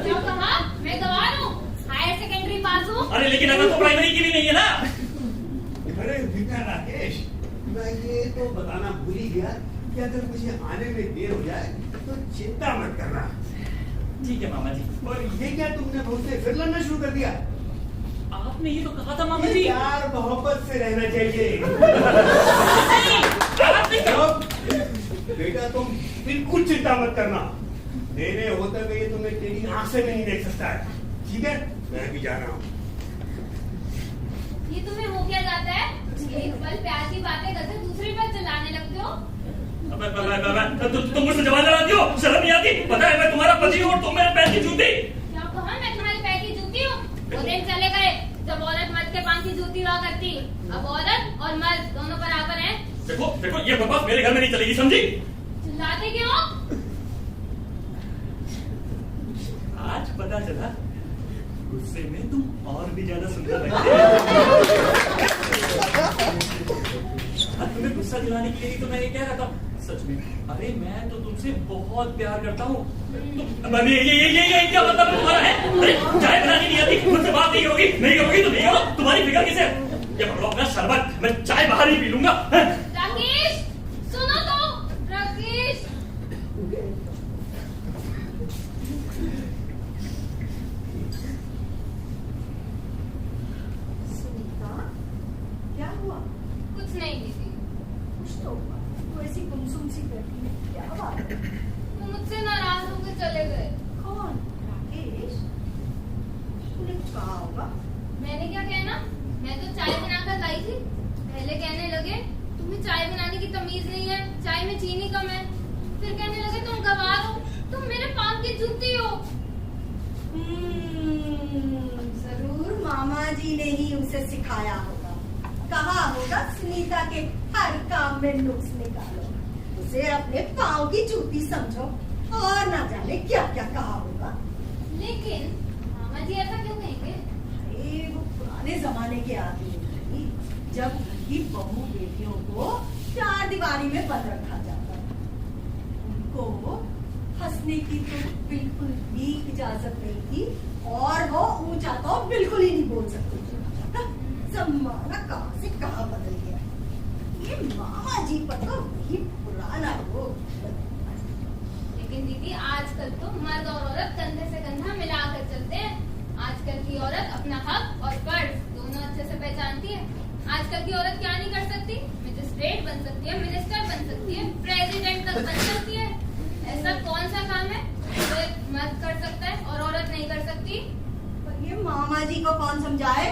क्या कहा? मैं गवार हूँ, हायर सेकेंडरी पास हूँ। अरे लेकिन अगर तो प्राइमरी की भी नहीं है ना। अरे बेटा राकेश, मैं ये तो बताना भूल ही गया कि अगर मुझे आने में देर हो जाए तो चिंता मत करना। ठीक है मामा जी। और ये क्या तुमने मुझसे फिर लड़ना शुरू कर दिया? आपने ये तो कहा था मामा जी। प्यार मोहब्बत से रहना चाहिए। बेटा तुम बिल्कुल चिंता मत करना। देने होते हुए तुम्हें तेरी आंख से भी नहीं देख सकता है। ठीक है, मैं भी जा रहा हूँ। ये तुम्हें हो क्या जाता है? एक पल प्यार की बातें करते दूसरी पर चलाने लगते हो। तुम मुझसे जवान लड़ाती हो, शर्म नहीं आती? पता है मैं तुम्हारा पति हूँ और तुम मेरे पैर की जूती। क्या कहा? मैं तुम्हारे पैर की जूती हूँ? वो दिन चले गए जब औरत मर्द के पांव की जूती हुआ करती। अब औरत और मर्द दोनों बराबर हैं। देखो देखो, ये बकवास मेरे घर में नहीं चलेगी, समझी? चिल्लाते क्यों? आज पता चला गुस्से में तुम और भी ज्यादा सुंदर लगते हो। तुम्हें गुस्सा दिलाने के लिए तो मैं ये कह रहा था। सच में, अरे मैं तो तुमसे बहुत प्यार करता हूँ। ये क्या मतलब तुम्हारा है? अरे चाय बनानी नहीं आती, मुझसे बात नहीं होगी, नहीं होगी तो नहीं होगा। तुम्हारी फिक्र किसे? ये पकड़ो अपना शरबत, मैं चाय बाहर ही पी लूंगा। राकेश, सुनो तो, राकेश। सुनीता, क्या हुआ? कुछ नहीं दीदी। कुछ तो हुआ। तू ऐसी गुमसुम सी बैठी है, क्या बात है? वो मुझसे नाराज होकर चले गए। कौन? राकेश? तूने कुछ कहा होगा? मैंने क्या कहना? मैं तो चाय बनाकर लाई थी। पहले कहने लगे तुम्हें चाय बनाने की तमीज नहीं है, चाय में चीनी कम है। फिर कहने लगे तुम गवार हो, तुम मेरे पाँव की जूती हो। जरूर मामा जी ने ही उसे सिखाया होगा। कहा होगा सुनीता के हर काम में नुक्स निकालो, उसे अपने पाँव की जूती समझो, और ना जाने क्या क्या कहा होगा। लेकिन मामा जी ऐसा क्यों कहेंगे? अरे वो पुराने जमाने के आदमी थे, जब की बहू बेटियों को 4 दीवारी में बंद रखा जाता था। उनको हंसने की तो बिल्कुल भी इजाजत नहीं थी, और वो ऊंचा तो बिल्कुल ही नहीं बोल सकते थे। जमाना कहाँ से कहाँ बदल गया। ये मामा जी पर तो वही पुराना रोग। लेकिन दीदी आजकल तो मर्द और औरत कंधे से कंधा मिलाकर चलते हैं। आजकल की औरत अपना हक और फर्ज दोनों अच्छे से पहचानती है। आजकल की औरत क्या नहीं कर सकती? मजिस्ट्रेट बन सकती है, मिनिस्टर बन सकती है, प्रेसिडेंट तक बन सकती है। ऐसा कौन सा काम है जो मर्द कर सकता है और औरत नहीं कर सकती? पर ये मामा जी को कौन समझाए?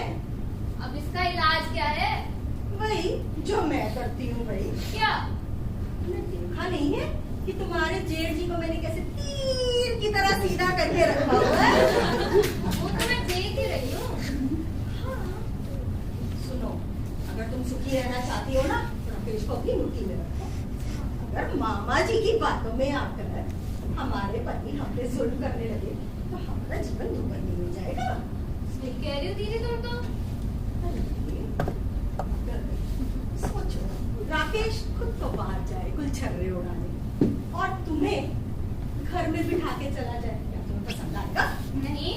अब इसका इलाज क्या है? वही जो मैं करती हूँ भाई। क्या? तुमने देखा नहीं है कि तुम्हारे जेठ जी को मैंने कैसे तीर की तरह सीधा करके रखा हुआ है? वो तो मैं देख ही रही हूँ। हाँ। सुनो, अगर तुम सुखी रहना चाहती हो ना तो राकेश को अपनी मुट्ठी में रखो। अगर मामा जी की बातों में आकर हमारे पति हम पे जुल्म करने लगे तो हमारा जीवन दुर्गंध हो जाएगा। सही कह रही हो दीदी तुम तो। सोचो, राकेश खुद तो बाहर जाए गुलछर्रे उड़ाने और तुम्हें घर में बिठा के चला जाए, क्या तुम्हें पसंद आएगा? नहीं।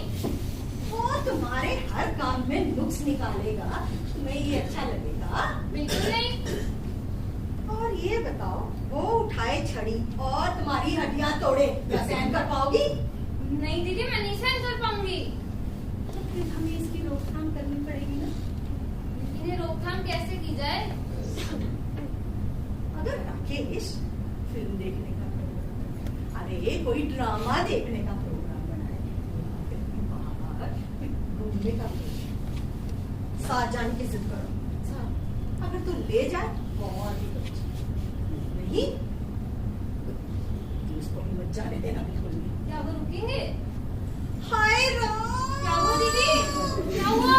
वो तुम्हारे हर काम में नुक्स निकालेगा, तुम्हें ये अच्छा लगेगा? बिल्कुल नहीं। और ये बताओ, वो उठाए छड़ी और तुम्हारी हड्डियां तोड़े, क्या सहन कर पाओगी? नहीं दीदी, मैं नहीं सहन कर पाऊंगी। तो फिर हमें इसकी रोकथाम करनी पड़ेगी ना। इन्हें रोकथाम कैसे की जाए? अगर राकेश फिल्म देखने का प्रोग्राम, अरे कोई ड्रामा देखने का प्रोग्राम बनाए, फिर बाहर घूमने का साथ जाने की जिद करो, अगर तू ले जाए बहुत ही अच्छा। नहीं तो उसको भी मत जाने देना बिल्कुल नहीं। क्या वो रुकेंगे? हाय राम! क्या हुआ दीदी? क्या हुआ?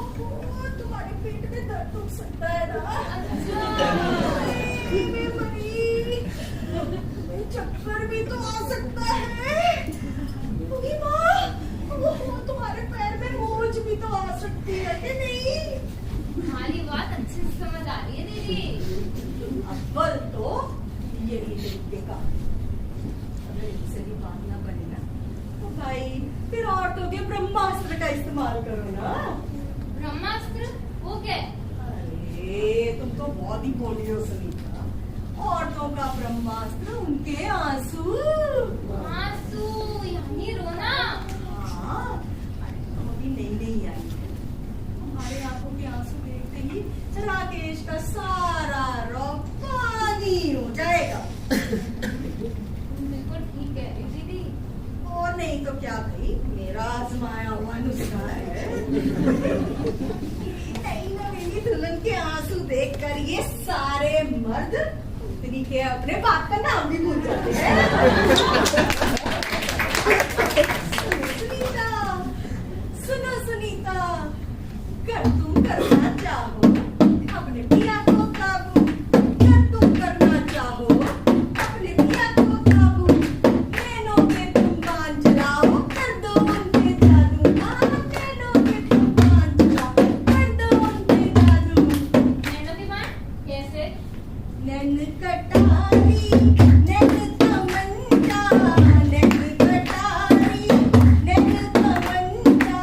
ओहो, तुम्हारे पेट में दर्द हो सकता है ना? अच्छा। मैं मरी, तुम्हें चक्कर भी तो आ सकता है। ओही माँ, ओहो, तुम्हारे पैर में मोच भी तो आ सकती है कि नहीं? तुम्हारी बात अच्छे से समझ आ रही है दीदी। अव्वल तो यही तरीके का, अगर इनसे भी बात ना बने ना तो भाई फिर औरतों के ब्रह्मास्त्र का इस्तेमाल करो ना। ब्रह्मास्त्र? वो क्या है? अरे तुम तो बहुत ही बोली हो सुनीता। औरतों का ब्रह्मास्त्र उनके आंसू। आंसू यानी रोना? हाँ, अरे तुम अभी नई आई है, हमारे आंखों के आंसू देखते ही राकेश का सारा रौब पानी हो जाएगा। बिल्कुल ठीक है दीदी। और नहीं तो क्या भाई, मेरा आजमाया हुआ नुस्खा है। नई नवेली दुल्हन के आंसू देखकर ये सारे मर्द उतनी के अपने बाप का नाम भी भूल जाते हैं। सुनीता, सुनो सुनीता, अगर तुम करना चाहो अपने पिया को काबू, अगर तुम करना चाहो अपने पिया को काबू, नैनों पे तुम बांध चलाओ, कर दो उनके जादू। नैनों पे तुम बांध चलाओ, कर दो उनके जादू। नैनों की बात कैसे? नैन कटारी, नैन तमन्ना, नैन कटारी, नैन तमन्ना,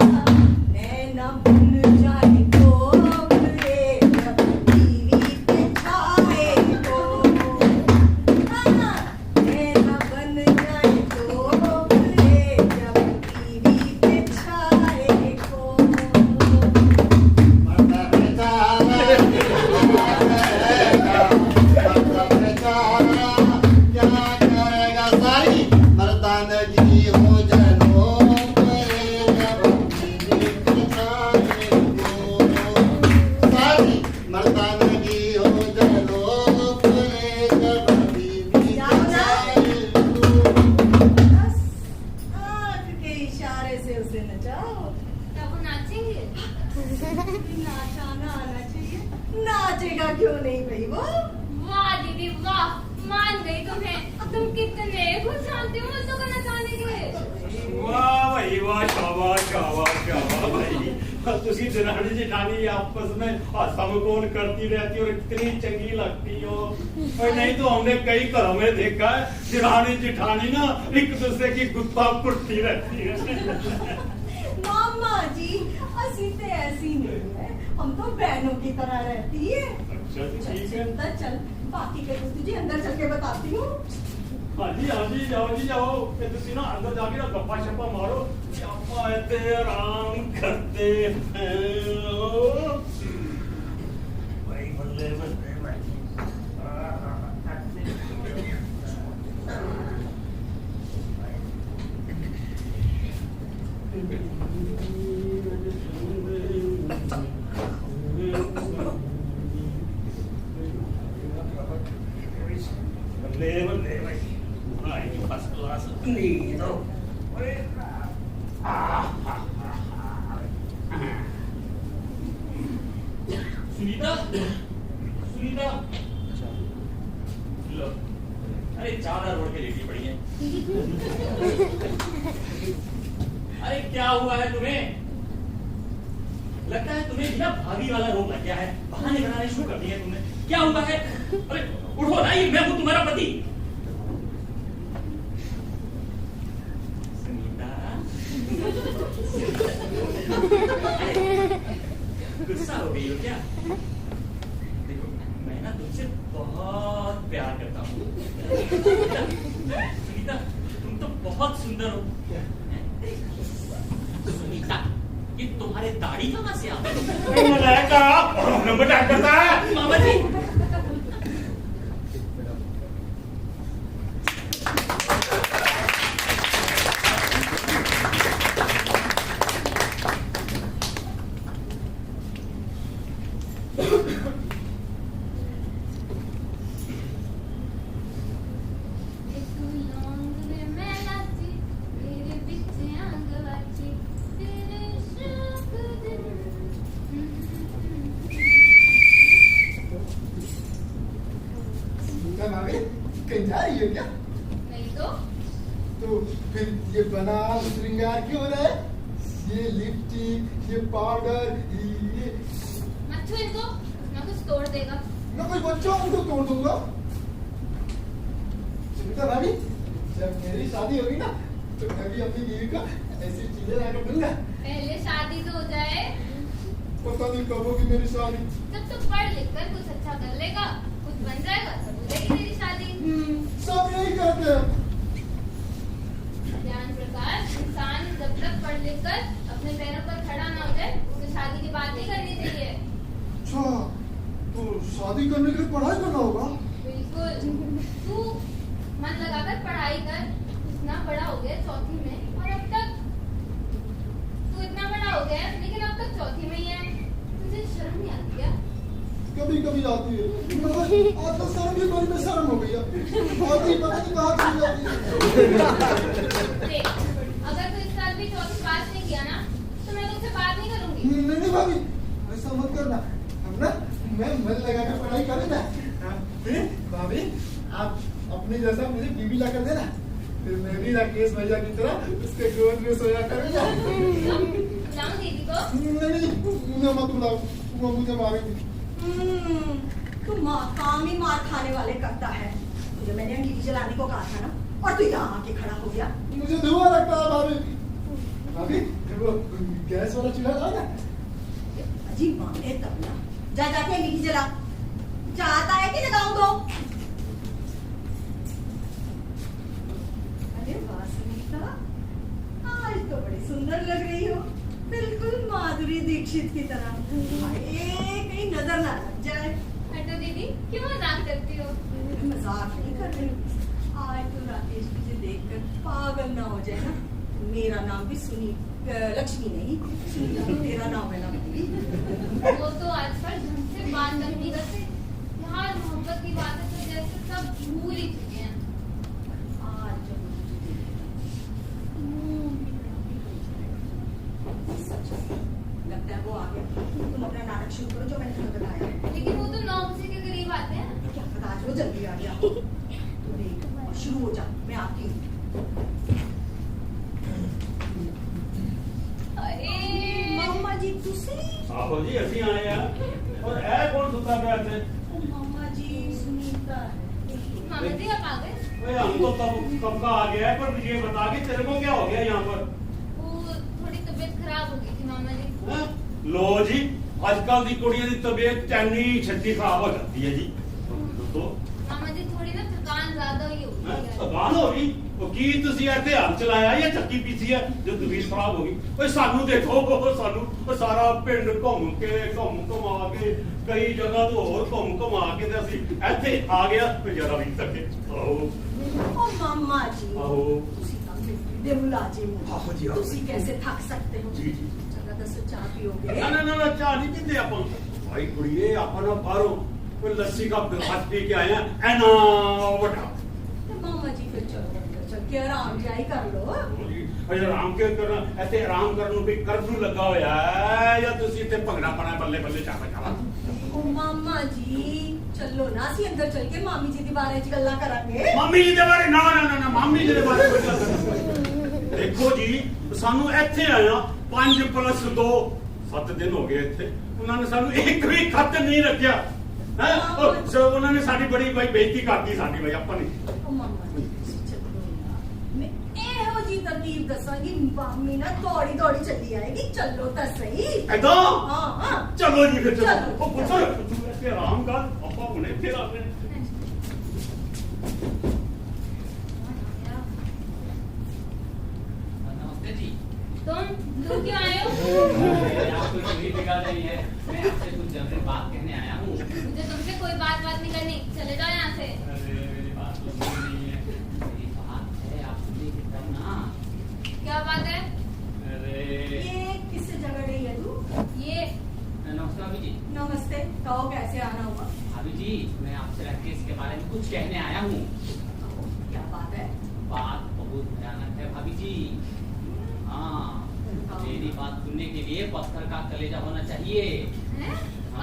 नैना बन जाए तो उभरे जब टीवी पे छाए तो। हाँ, नैना बन जाए तो उभरे जब टीवी पे छाए तो। मर्दानगी हो जनो सारी मर्दानगी हो जनो बस आँख के इशारे से उसे नचाओ। क्या वो नाचेंगे? नाचाना आना चाहिए, नाचेगा क्यों नहीं भाई वो। वाह दीदी वाह, मान गई तुम्हें। तुम कितने कुछ जानती हो मुझको नचाने के। वाह भाई वाह, शाबाश शाबाश शाबाश भाई। तुसी दरानी जेठानी आपस में समकोण करती रहती और इतनी चंगी लगती हो। और नहीं तो हमने कई घरों में देखा है दरानी जेठानी ना एक दूसरे की गुत्ता कुटती रहती है। मामा जी असी तो ऐसी नहीं है, हम तो बहनों की तरह रहती है। अच्छा जी ठीक है। अंदर चल, बाकी के तो तुझे अंदर चल के बताती हूँ। हाँ जी जाओ जी जाओ। ये तुसी ना अंदर जाके ना गप्पा शप्पा मारो, आप इतने आराम करते हैं। भाई बल्ले बल्ले बल्ले बल्ले भाई पूरा फर्स्ट क्लास नींद अरे सुनीता सुनीता लो अरे चादर ओढ़ के लेटी पड़ी है। अरे क्या हुआ है तुम्हें? लगता है तुम्हें बिना भाभी वाला रोग लग गया है, बहाने बनाने शुरू कर दिए हैं तुमने। क्या हुआ है? अरे उठो ना, ये मैं हूं तुम्हारा पति। सुनीता गुस्सा हो गई हो क्या? देखो मैं ना तुमसे बहुत प्यार करता हूँ। सुनीता तुम तो बहुत सुंदर हो। सुनीता ये तुम्हारे दाढ़ी कहाँ से आते करता है मामा जी? कहीं जा रही है क्या? नहीं तो फिर ये बनारस श्रृंगार क्यों हो रहा है? ये लिपस्टिक, ये पाउडर, ये मत छू इनको, ना कुछ तोड़ देगा। मैं कोई बच्चा हूँ तो तोड़ दूंगा। सुनीता भाभी, जब मेरी शादी होगी ना तो मैं भी अपनी बीवी को ऐसी चीजें लाकर दूंगा। पहले शादी तो हो जाए। पता नहीं कब होगी मेरी शादी। जब तू पढ़ लिख कर कुछ अच्छा कर लेगा, कुछ बन जाएगा, तब हो जाएगी तेरी शादी। सब यही कहते हैं। ज्ञान प्रकाश, इंसान जब तक पढ़ लिख कर अपने पैरों पर खड़ा ना हो जाए, उसे शादी की बात नहीं करनी चाहिए। अच्छा, तो शादी करने के लिए पढ़ाई करना होगा? बिल्कुल। तू मन लगाकर पढ़ाई कर, इतना बड़ा हो गया चौथी में, और अब तक तू इतना बड़ा हो गया लेकिन अब तक चौथी में ही है। तुझे शर्म नहीं आती क्या? कभी कभी आती है, मगर आज तो शर्म की बारी में शर्म हो गई है। आती पता नहीं कहाँ चली जाती है। देख, अगर तू इस साल भी चौथी पास नहीं किया ना, तो मैं तुझसे बात नहीं करूंगी। नहीं भाभी, ऐसा मत करना। हम ना मैं मन लगा कर पढ़ाई करें ना। फिर भाभी आप अपने जैसा मुझे बीवी ला कर देना, फिर मैं भी राकेश भैया की तरह उसके गोद में सोया करूंगा। बुलाऊं दीदी को? नहीं, मुझे मत बुलाओ, वो मुझे मारेंगे। तू काम ही मार खाने वाले करता है। तुझे मैंने अंगीठी जलाने को कहा था ना, और तू यहाँ आके खड़ा हो गया। मुझे धुआं लगता है भाभी। भाभी वो गैस वाला चूल्हा लाओ ना। अजी माने तब ना, जा जाके अंगीठी जला। चाहता है कि लगाऊं दो? अरे वाह सुनीता, आज तो बड़ी सुंदर लग रही हो, बिल्कुल माधुरी दीक्षित की तरह। कहीं नजर ना लग जाए। हटो दीदी, क्यों मजाक करती हो? मजाक नहीं कर रही। आज तो राकेश तुझे देखकर पागल ना हो जाए ना। मेरा नाम भी लक्ष्मी नहीं, सुनीता तो तेरा नाम है ना भाभी। वो तो आजकल ढंग से बात नहीं करते। यार मोहब्बत की बातें तो जैसे सब भूल ही चुके हैं। आज जब सच लगता है वो आ गया। तुम अपना नाटक शुरू करो जो मैंने तुम्हें बताया। लेकिन वो तो 9 बजे के करीब आते हैं। क्या पता आज वो जल्दी आ गया। तुम देख और शुरू हो जा, मैं आती हूँ। मामा जी तुसी? आहो जी ਅਸੀਂ ਆਏ ਆ और ਇਹ कौन सुता ਪਿਆ ਇੱਥੇ? मामा जी सुनीता मामा जी आप आ गए? ओए हम तो कब का आ गया है, पर ये बता कि तेरे को क्या हो गया यहाँ पर? वो थोड़ी तबीयत खराब हो गई थी मामा जी। हैं? लो जी आजकल की कुड़ियों की तबीयत चैनी छत्ती खराब हो जाती है जी। तो मामा जी थोड़ी ना थकान ज्यादा ही हो गई है। थकान हो गई ਉਹ ਕੀ ਤੁਸੀਂ ਇੱਥੇ ਹੱਥ ਚਲਾਇਆ ਜਾਂ ਚੱਕੀ ਪੀਸੀ ਹੈ ਜੋ ਤਬੀਅਤ ਖਰਾਬ ਹੋ ਗਈ? ਓਏ ਸਾਨੂੰ ਦੇਖੋ, ਸਾਨੂੰ ਉਹ ਸਾਰਾ ਪਿੰਡ ਘੁੰਮ ਘੁਮਾ ਕੇ ਕਈ ਜਗ੍ਹਾ ਤੋਂ ਹੋਰ ਘੁਮਾ ਕੇ ਤੇ ਅਸੀਂ ਇੱਥੇ ਆ ਗਿਆ ਤੇ ਜਰਾ ਵੀ ਤੱਕੇ ਆਓ। ओ मामा जी ਆਹੋ तुसी ਤਾਂ ਮਿੱਟੀ ਦੇ ਮੁਲਾਜ਼ਮ ਹੋ। ਆਹੋ ਜੀ, ਆਹੋ। ਤੁਸੀਂ कैसे थक सकते हो? ਜੀ ਜੀ चलो दसो चाह पियोगे? ਨਾ ਚਾਹ ਨਹੀਂ ਪੀਂਦੇ ਆਪਾਂ। ਭਾਈ ਕੁੜੀਏ ਆਪਾਂ ਨਾ ਬਾਹਰੋਂ ਕੋਈ ਲੱਸੀ ਦਾ ਗਲਾਸ ਪੀ ਕੇ ਆਏ ਆ ਐਨਾ ਵੱਡਾ चलो अंदर चल के आराम जाई कर लो। अरे आराम के करना ऐसे आराम करने ਨੂੰ ਵੀ ਕਰਫਿਊ ਲੱਗਾ ਹੋਇਆ ਹੈ ਜਾਂ ਤੁਸੀਂ ਇੱਥੇ ਭੰਗੜਾ ਪਾਣਾ ਬੱਲੇ ਬੱਲੇ ਚਾਵਾ ਚਾਵਾ। ओ मामा जी चलो ना ਅਸੀਂ ਅੰਦਰ ਚੱਲ ਕੇ ਮਾਮੀ ਜੀ ਦੇ ਬਾਰੇ ਚ ਗੱਲਾਂ ਕਰਾਂਗੇ। ਮਾਮੀ ਜੀ ਦੇ ਬਾਰੇ ਨਾ ਨਾ ਨਾ ਮਾਮੀ ਜੀ ਦੇ ਬਾਰੇ ਕੋਈ ਗੱਲ ਨਹੀਂ। ਦੇਖੋ ਜੀ ਸਾਨੂੰ ਇੱਥੇ ਆਇਆ 5+2 7 ਦਿਨ ਹੋ ਗਏ ਇੱਥੇ ਉਹਨਾਂ ਨੇ ਸਾਨੂੰ ਇੱਕ ਵੀ ਖੱਤ ਨਹੀਂ ਰੱਖਿਆ ਹੈ। ਉਹਨਾਂ ਨੇ ਸਾਡੀ ਬੜੀ ਬਾਈ ਬੇਇੱਜ਼ਤੀ ਕਰਤੀ ਸਾਡੀ ਬਾਈ ਆਪਾਂ ਨੇ। ओ मामा जी ਤੁਸੀਂ ਚੱਲੋ ਨਾ ਮੈਂ ਇਹੋ ਜੀ ਤਰਤੀਬ ਦੱਸਾਂਗੀ ਮਾਮੀ ਨਾ ਦੌੜੀ ਦੌੜੀ ਚੱਲੀ ਆਏਗੀ। ਚੱਲੋ ਤਾਂ ਸਹੀ। ਐਦਾਂ ਹਾਂ ਹਾਂ ਚਲੋ ਜੀ ਫਿਰ ਚਲੋ। ਚਲੋ। ਉਹ ਪੁੱਛੋ ਤੂੰ ਇੱਥੇ ਆਰਾਮ ਕਰ ਆਪਾਂ ਹੁਣੇ ਫਿਰ ਆਉਂਦੇ ਹਾਂ। नमस्ते जी। तुम क्यों आए हो? आपको चोरी बिगाड़ रही है। मैं आपसे कुछ जरूरी बात कहने आया हूँ। मुझे तुमसे कोई बात नहीं करनी, चले जाओ यहाँ से। अरे मेरी बात तो सुन रही है। मेरी बात है आप सुनिए तब ना। क्या बात है? अरे ये किस जगह गई है तू? ये नमस्ते भाभी जी। नमस्ते कहो कैसे आना हुआ? भाभी जी मैं आपसे राकेश के बारे में कुछ कहने आया हूँ। क्या बात है? बात बहुत भयानक है भाभी जी। हाँ मेरी बात सुनने के लिए पत्थर का कलेजा होना चाहिए। हैं?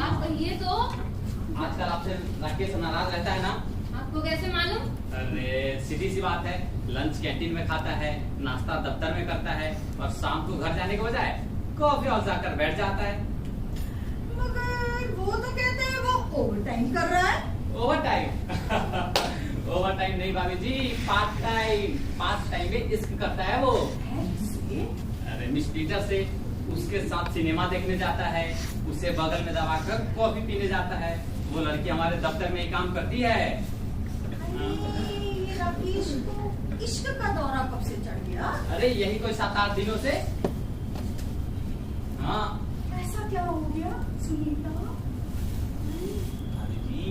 आप कहिए तो। आजकल आपसे राकेश नाराज रहता है ना? आपको कैसे मालूम? अरे सीधी सी बात है, लंच कैंटीन में खाता है, नाश्ता दफ्तर में करता है और शाम को घर जाने के बजाय कॉफी हाउस जाकर बैठ जाता है। मगर वो तो कहते हैं वो ओवर टाइम कर रहा है। ओवर टाइम ओवर टाइम नहीं भाभी जी, पार्ट टाइम। पार्ट टाइम में इश्क करता है वो। है किससे? अरे मिस पीटर से। उसके साथ सिनेमा देखने जाता है, उसे बगल में दबाकर कॉफी पीने जाता है। वो लड़की हमारे दफ्तर में ही काम करती है। अरे ये राकेश को इश्क का दौरा कब से चढ़ गया? अरे यही कोई 7-8 दिनों से। हाँ ऐसा क्या हो गया सुनीता? भाभी जी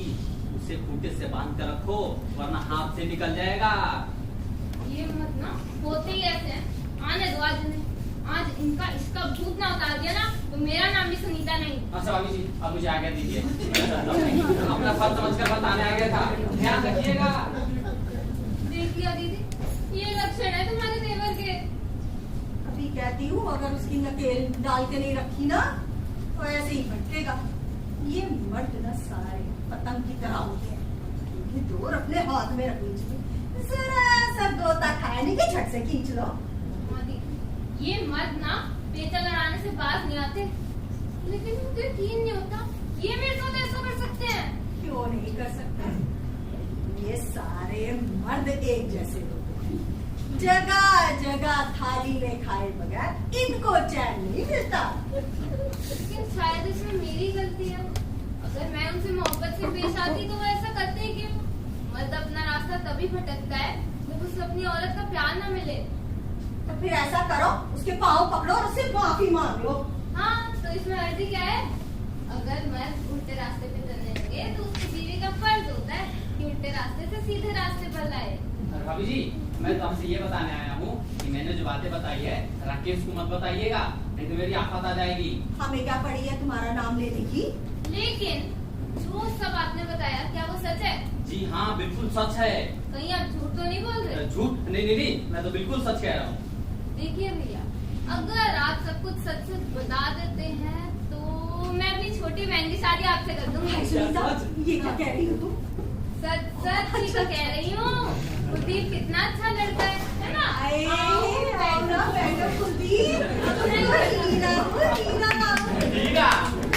उसे खूंटे से बांध कर रखो वरना हाथ से निकल जाएगा। ये मत ना, होते ही ऐसे हैं। आने दो आज इनका इसका भूत ना उतार दिया ना तो मेरा नाम भी सुनीता नहीं। अच्छा भाभी जी अब मुझे आज्ञा दीजिए। अपना फर्ज समझकर बताने आ गया था, ध्यान रखिएगा। देख लिया दीदी, ये लक्षण है तुम्हारे देवर के। अभी कहती हूँ अगर उसकी नकेल डाल के नहीं रखी ना तो ऐसे ही भटकेगा। ये मर्द ना सारे पतंग की तरह होते हैं। ये डोर अपने हाथ में रखनी चाहिए। जरा सा गोता खाने के झट से खींच लो। ये मर्द ना पेचा लड़ाने से बात नहीं आते, लेकिन मुझे यकीन नहीं होता ये मेरे साथ ऐसा कर सकते हैं। क्यों नहीं कर सकता? ये सारे मर्द एक जैसे होते हैं। जगह जगह थाली में खाए बगैर इनको चैन नहीं मिलता। लेकिन शायद इसमें मेरी गलती है। अगर मैं उनसे मोहब्बत से पेश आती तो वो ऐसा करते ही क्यों? मर्द अपना रास्ता तभी भटकता है जब उसे अपनी औरत का प्यार न मिले। तो फिर ऐसा करो उसके पाँव पकड़ो और उससे माफी मांग लो। हाँ तो इसमें अर्जी क्या है? अगर मर्द उल्टे रास्ते पे चलने लगे तो उसकी बीवी का फर्ज होता है कि उल्टे रास्ते से सीधे रास्ते पर लाए। अरे भाभी जी मैं तो आपसे ये बताने आया हूँ कि मैंने जो बातें बताई है राकेश को मत बताइएगा, नहीं तो मेरी आफत आ जाएगी। हमें क्या पड़ी है तुम्हारा नाम लेने की? लेकिन जो सब आपने बताया क्या वो सच है? जी हाँ बिल्कुल सच है। कहीं आप झूठ तो नहीं बोल रहे? झूठ नहीं, मैं तो बिल्कुल सच कह रहा हूँ। देखिए भैया, अगर आप सब कुछ सच सच बता देते हैं तो मैं अपनी छोटी बहन की शादी आपसे कर दूंगी। सुनीता ये क्या कह रही हो तुम? सच सच ही तो कह रही हूँ। कुलदीप कितना अच्छा लड़का है ना? आए बैठो बैठो कुलदीप। हीरा हीरा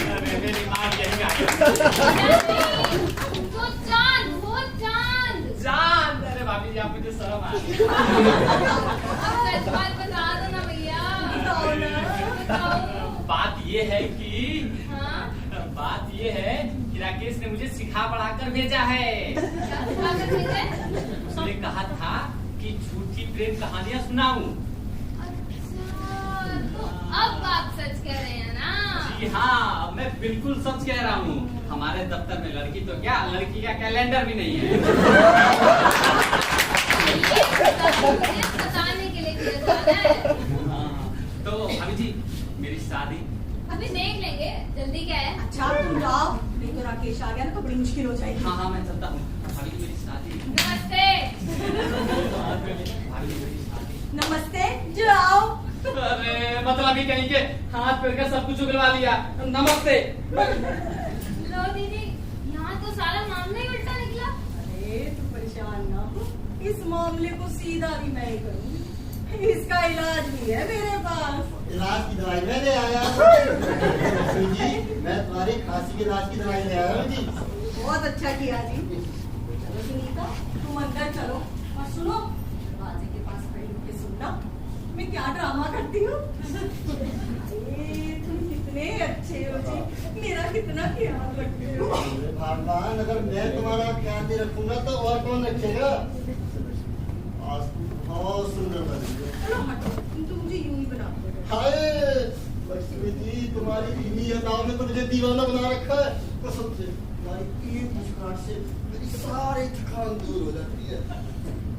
अरे मेरी माँ यही वो चांद जान। अरे भाभी जी आप मुझे शर्म आ रही है। अब सच बात बता दो ना भैया। बताओ। बात ये है कि हाँ? बात ये है कि राकेश ने मुझे सिखा पढ़ा कर भेजा है। क्या सिखा कर भेजा? उसने कहा था कि झूठी प्रेम कहानियां सुनाऊं। अच्छा तो अब आप सच कह रहे हैं ना? जी हाँ मैं बिल्कुल सच कह रहा हूँ। हमारे दफ्तर में लड़की तो क्या लड़की का कैलेंडर भी नहीं है। बताने के लिए किया जा रहा है। तो भाभी जी मेरी शादी अभी देख लेंगे, जल्दी क्या है? अच्छा तुम जाओ, नहीं तो राकेश आ गया ना तो बड़ी मुश्किल हो जाएगी। हाँ मैं चलता हूँ। भाभी जी मेरी शादी नमस्ते। नमस्ते, जाओ। अरे मतलब ही कहीं के हाथ पैर का सब कुछ उगलवा लिया। नमस्ते। लो दीदी, यहाँ तो सारा मामला ही उल्टा निकला। अरे तू परेशान ना हो, इस मामले को सीधा भी मैं ही करूँगी। इसका इलाज भी है मेरे पास। इलाज की दवाई मैं ले आया जी, मैं तुम्हारी खांसी के इलाज की दवाई ले आया हूँ जी। बहुत अच्छा किया जी। चलो सुनीता, तुम अंदर चलो और सुनो, दरवाजे के पास खड़ी होकर सुनना मैं क्या ड्रामा करती हूँ। तुम कितने अच्छे हो जी, मेरा कितना ख्याल रखते हो। अरे भगवान, अगर मैं तुम्हारा ख्याल नहीं रखूंगा तो और कौन रखेगा। आज तुम बहुत सुंदर बनी हो। चलो हटो, तुम तो मुझे यूं ही बना दो। हाय लक्ष्मी जी, तुम्हारी इन्हीं अदाओं ने तो मुझे दीवाना बना रखा है। कसम से तुम्हारी एक मुस्कुराहट से मेरी सारी थकान दूर हो जाती है।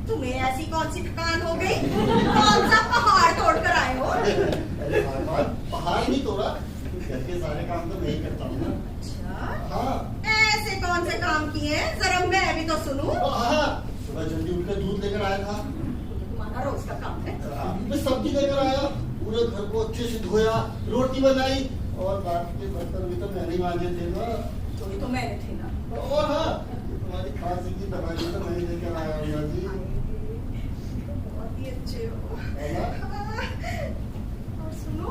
तुम्हें ऐसी कौन सी थकान हो गई? कौन सा पहाड़ तोड़ कर आए हो? अरे भगवान, पहाड़ नहीं तोड़ा, घर के सारे काम तो मैं ही करता हूँ ना। अच्छा, हाँ ऐसे कौन से काम किए हैं? जरा मैं भी तो सुनूं। हाँ, सुबह जल्दी उठकर दूध लेकर आया था। तुम्हारा रोज का काम है। मैं सब्जी लेकर आया, पूरे घर को अच्छे से धोया, रोटी बनाई और बाकी के बर्तन भी तो मैंने ही मांजे थे ना। तो ये तो मैंने थे ना। और हाँ, तुम्हारी खांसी की दवाई तो मैं ही लेकर आया हूँ जी। बहुत ही अच्छे हो। है ना? और सुनो,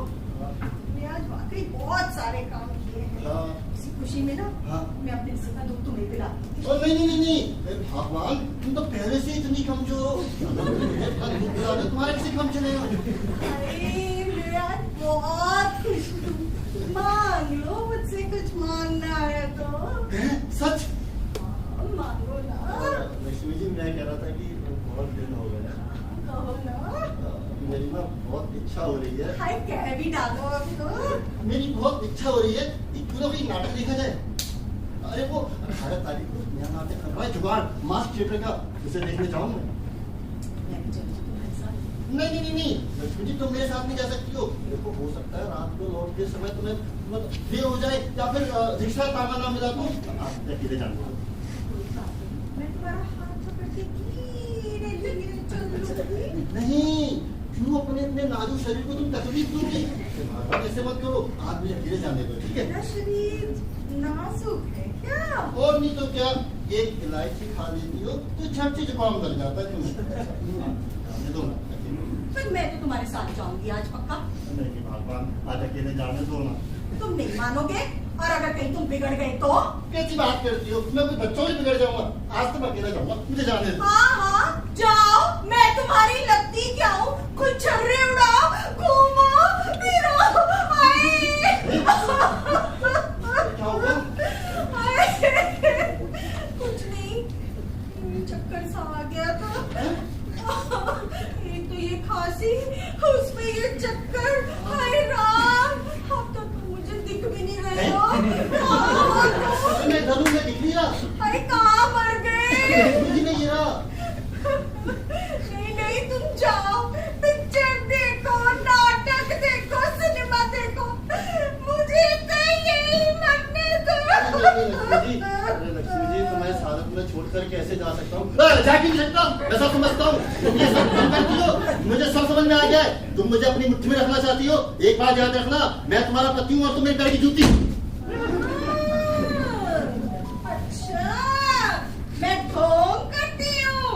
मैं आज वाकई बहुत सारे काम किए हैं। हाँ। इसी खुशी में ना हाँ। मैं अपने हिस्से का दुख तुम्हें पिलाती हूँ। और नहीं, अरे भगवान, तुम तो पहले से इतनी कमजोर हो। अगर मुझे अपना दूध पिला दो, तुम्हारे किसी कम चलेगा। अरे मैं आज बहुत खुश हूँ। मांग लो, मुझसे कुछ मांगना है तो। हैं? सच? हाँ, मांगो ना। लक्ष्मी जी, मैं कह रहा था कि बहुत दिन हो गए, कहो ना। मेरी ना बहुत इच्छा हो रही है। हाय, कह भी डालो अब तो। मेरी बहुत इच्छा हो रही है कि क्यों ना कोई नाटक देखा जाए। अरे वो 18 तारीख को नया नाटक कर रहा है जुगाड़, मास थिएटर का, उसे देखने जाऊंगा। मैं भी चलूं तुम्हारे साथ। नहीं, लक्ष्मी जी तुम मेरे साथ नहीं जा सकती हो। देखो, हो सकता है रात को लौट के समय तुम्हें देर हो जाए या फिर रिक्शा तांगा ना मिला तो आप अकेले जाना। कोई बात नहीं, मैं तुम्हारा हाथ पकड़ के धीरे-धीरे चलूंगी। नहीं, क्यों अपने नाजुक शरीर को तुम तकलीफ दोगे? ऐसे मत करो, आप मुझे अकेले जाने दो, ठीक है? मेरा शरीर नाजुक है क्या? और नहीं तो क्या, एक इलायची खा लेती हो तो झट से जुकाम लग जाता है तुम्हें। जाने दो ना, अकेले। फिर मैं तो तुम्हारे साथ जाऊंगी आज पक्का। नहीं भगवान, आज अकेले जाने दो ना। तुम नहीं मानोगे, और अगर कहीं तुम बिगड़ गए तो? कैसी बात करती हो? मैं कोई बच्चों से बिगड़ जाऊंगा? आज तो मैं अकेला जाऊंगा, मुझे जाने दो। हाँ, जाओ, मैं तुम्हारी लगती क्या हूँ? कुछ छर्रे उड़ाओ, घूमो, फिरो, क्या होगा? कुछ नहीं, चक्कर सा आ गया था। एक तो ये खांसी, उसमें ये चक्कर। हाय राम, अब तो तुम मुझे दिख भी नहीं रहे हो। मैं धनु में दिख लिया। अरे कहाँ मर गए? मुझे नहीं रहा। नहीं, तुम जाओ, पिक्चर देखो, नाटक देखो, सिनेमा देखो, मुझे तो यही मरने दो। अरे लक्ष्मी जी, तुम्हें सारत में छोड़कर कैसे जा सकता हूँ? जाके नहीं सकता, मैं सब समझता हूँ। तुम ये सब काम करती हो, मुझे सब समझ में आ गया है। तुम मुझे अपनी मुट्ठी में रखना चाहती हो। एक बात याद रखना, मैं तुम्हारा पति हूँ और तुम मेरे पैर की जूती। अच्छा, मैं ढोंग करती हूँ,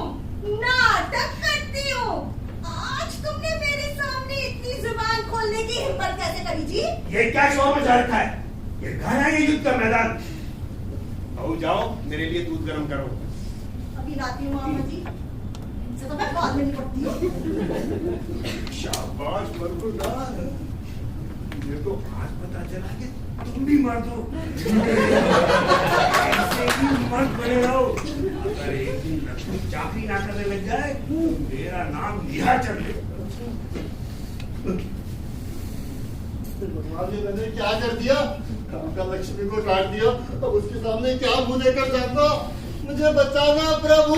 नाटक करती हूँ। आज तुमने मेरे सामने इतनी जुबान खोलने की हिम्मत कैसे करी जी? ये क्या शोर मचा रखा है? ये घर है, ये युद्ध का मैदान। आओ जाओ, मेरे लिए दूध गर्म करो। अभी लाती हूँ मामा जी, इनसे तो मैं बाद में निपटती हूँ। शाबाश बरगुरदार, मेरे को आज पता चला कि तुम भी मर्द हो। ऐसे ही मर्द बने रहो। अगर एक दिन लक्ष्मी चाकरी ना करने लग जाए तो मेरा नाम लिया चल दे। भगवान जी, मैंने क्या कर दिया? कल लक्ष्मी को काट दिया, अब उसके सामने क्या मुंह लेकर जाऊंगा? मुझे बचाना प्रभु।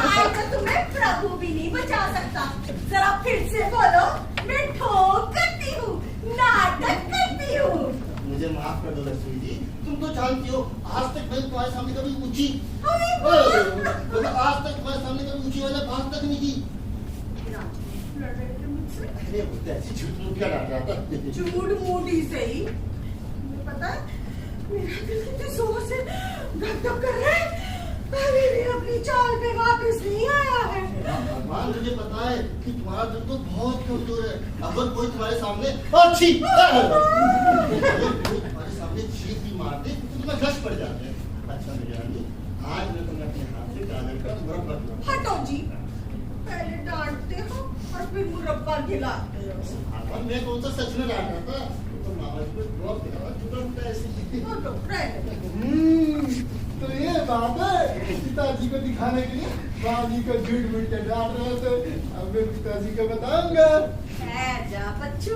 आज तो तुम्हें प्रभु भी नहीं बचा सकता। जरा फिर से बोलो। मैं ढोंग करती हूँ, नाटक करती हूँ। मुझे माफ कर दो लक्ष्मी जी, तुम तो जानती हो आज तक मैं तुम्हारे सामने कभी ऊंची आज तक तुम्हारे सामने कभी ऊंची वाला बात तक नहीं की। अरे वो तो ऐसी झूठ मूठ क्या डाल रहा था। झूठ मूठ ही सही, पता है मेरा दिल कितने जोर से धक धक कर रहा है, अभी भी अपनी चाल पे वापस नहीं आया है। भगवान मुझे पता है कि तुम्हारा दिल तो बहुत कमजोर है। अगर कोई तुम्हारे सामने अच्छी तुम्हारे सामने चीख भी मारते तो तुम्हें घस पड़ जाते हैं। अच्छा मेरी रानी, आज मैं तुम्हें अपने हाथ से गाजर का मुरब्बा खिलाऊंगा। हटो जी, पहले डांटते हो और फिर मुरब्बा खिलाते हो। भगवान मैं कौन सा सच में डांट रहा था, तो मामा जी को ड्रॉप दिया चुका मुझे ऐसे। हटो, रहने दो। तो ये बात है, पिताजी को दिखाने के लिए बाजी को झूठ मूठ के डांट रहे थे। अब मैं पिताजी को बताऊंगा। जा बच्चू,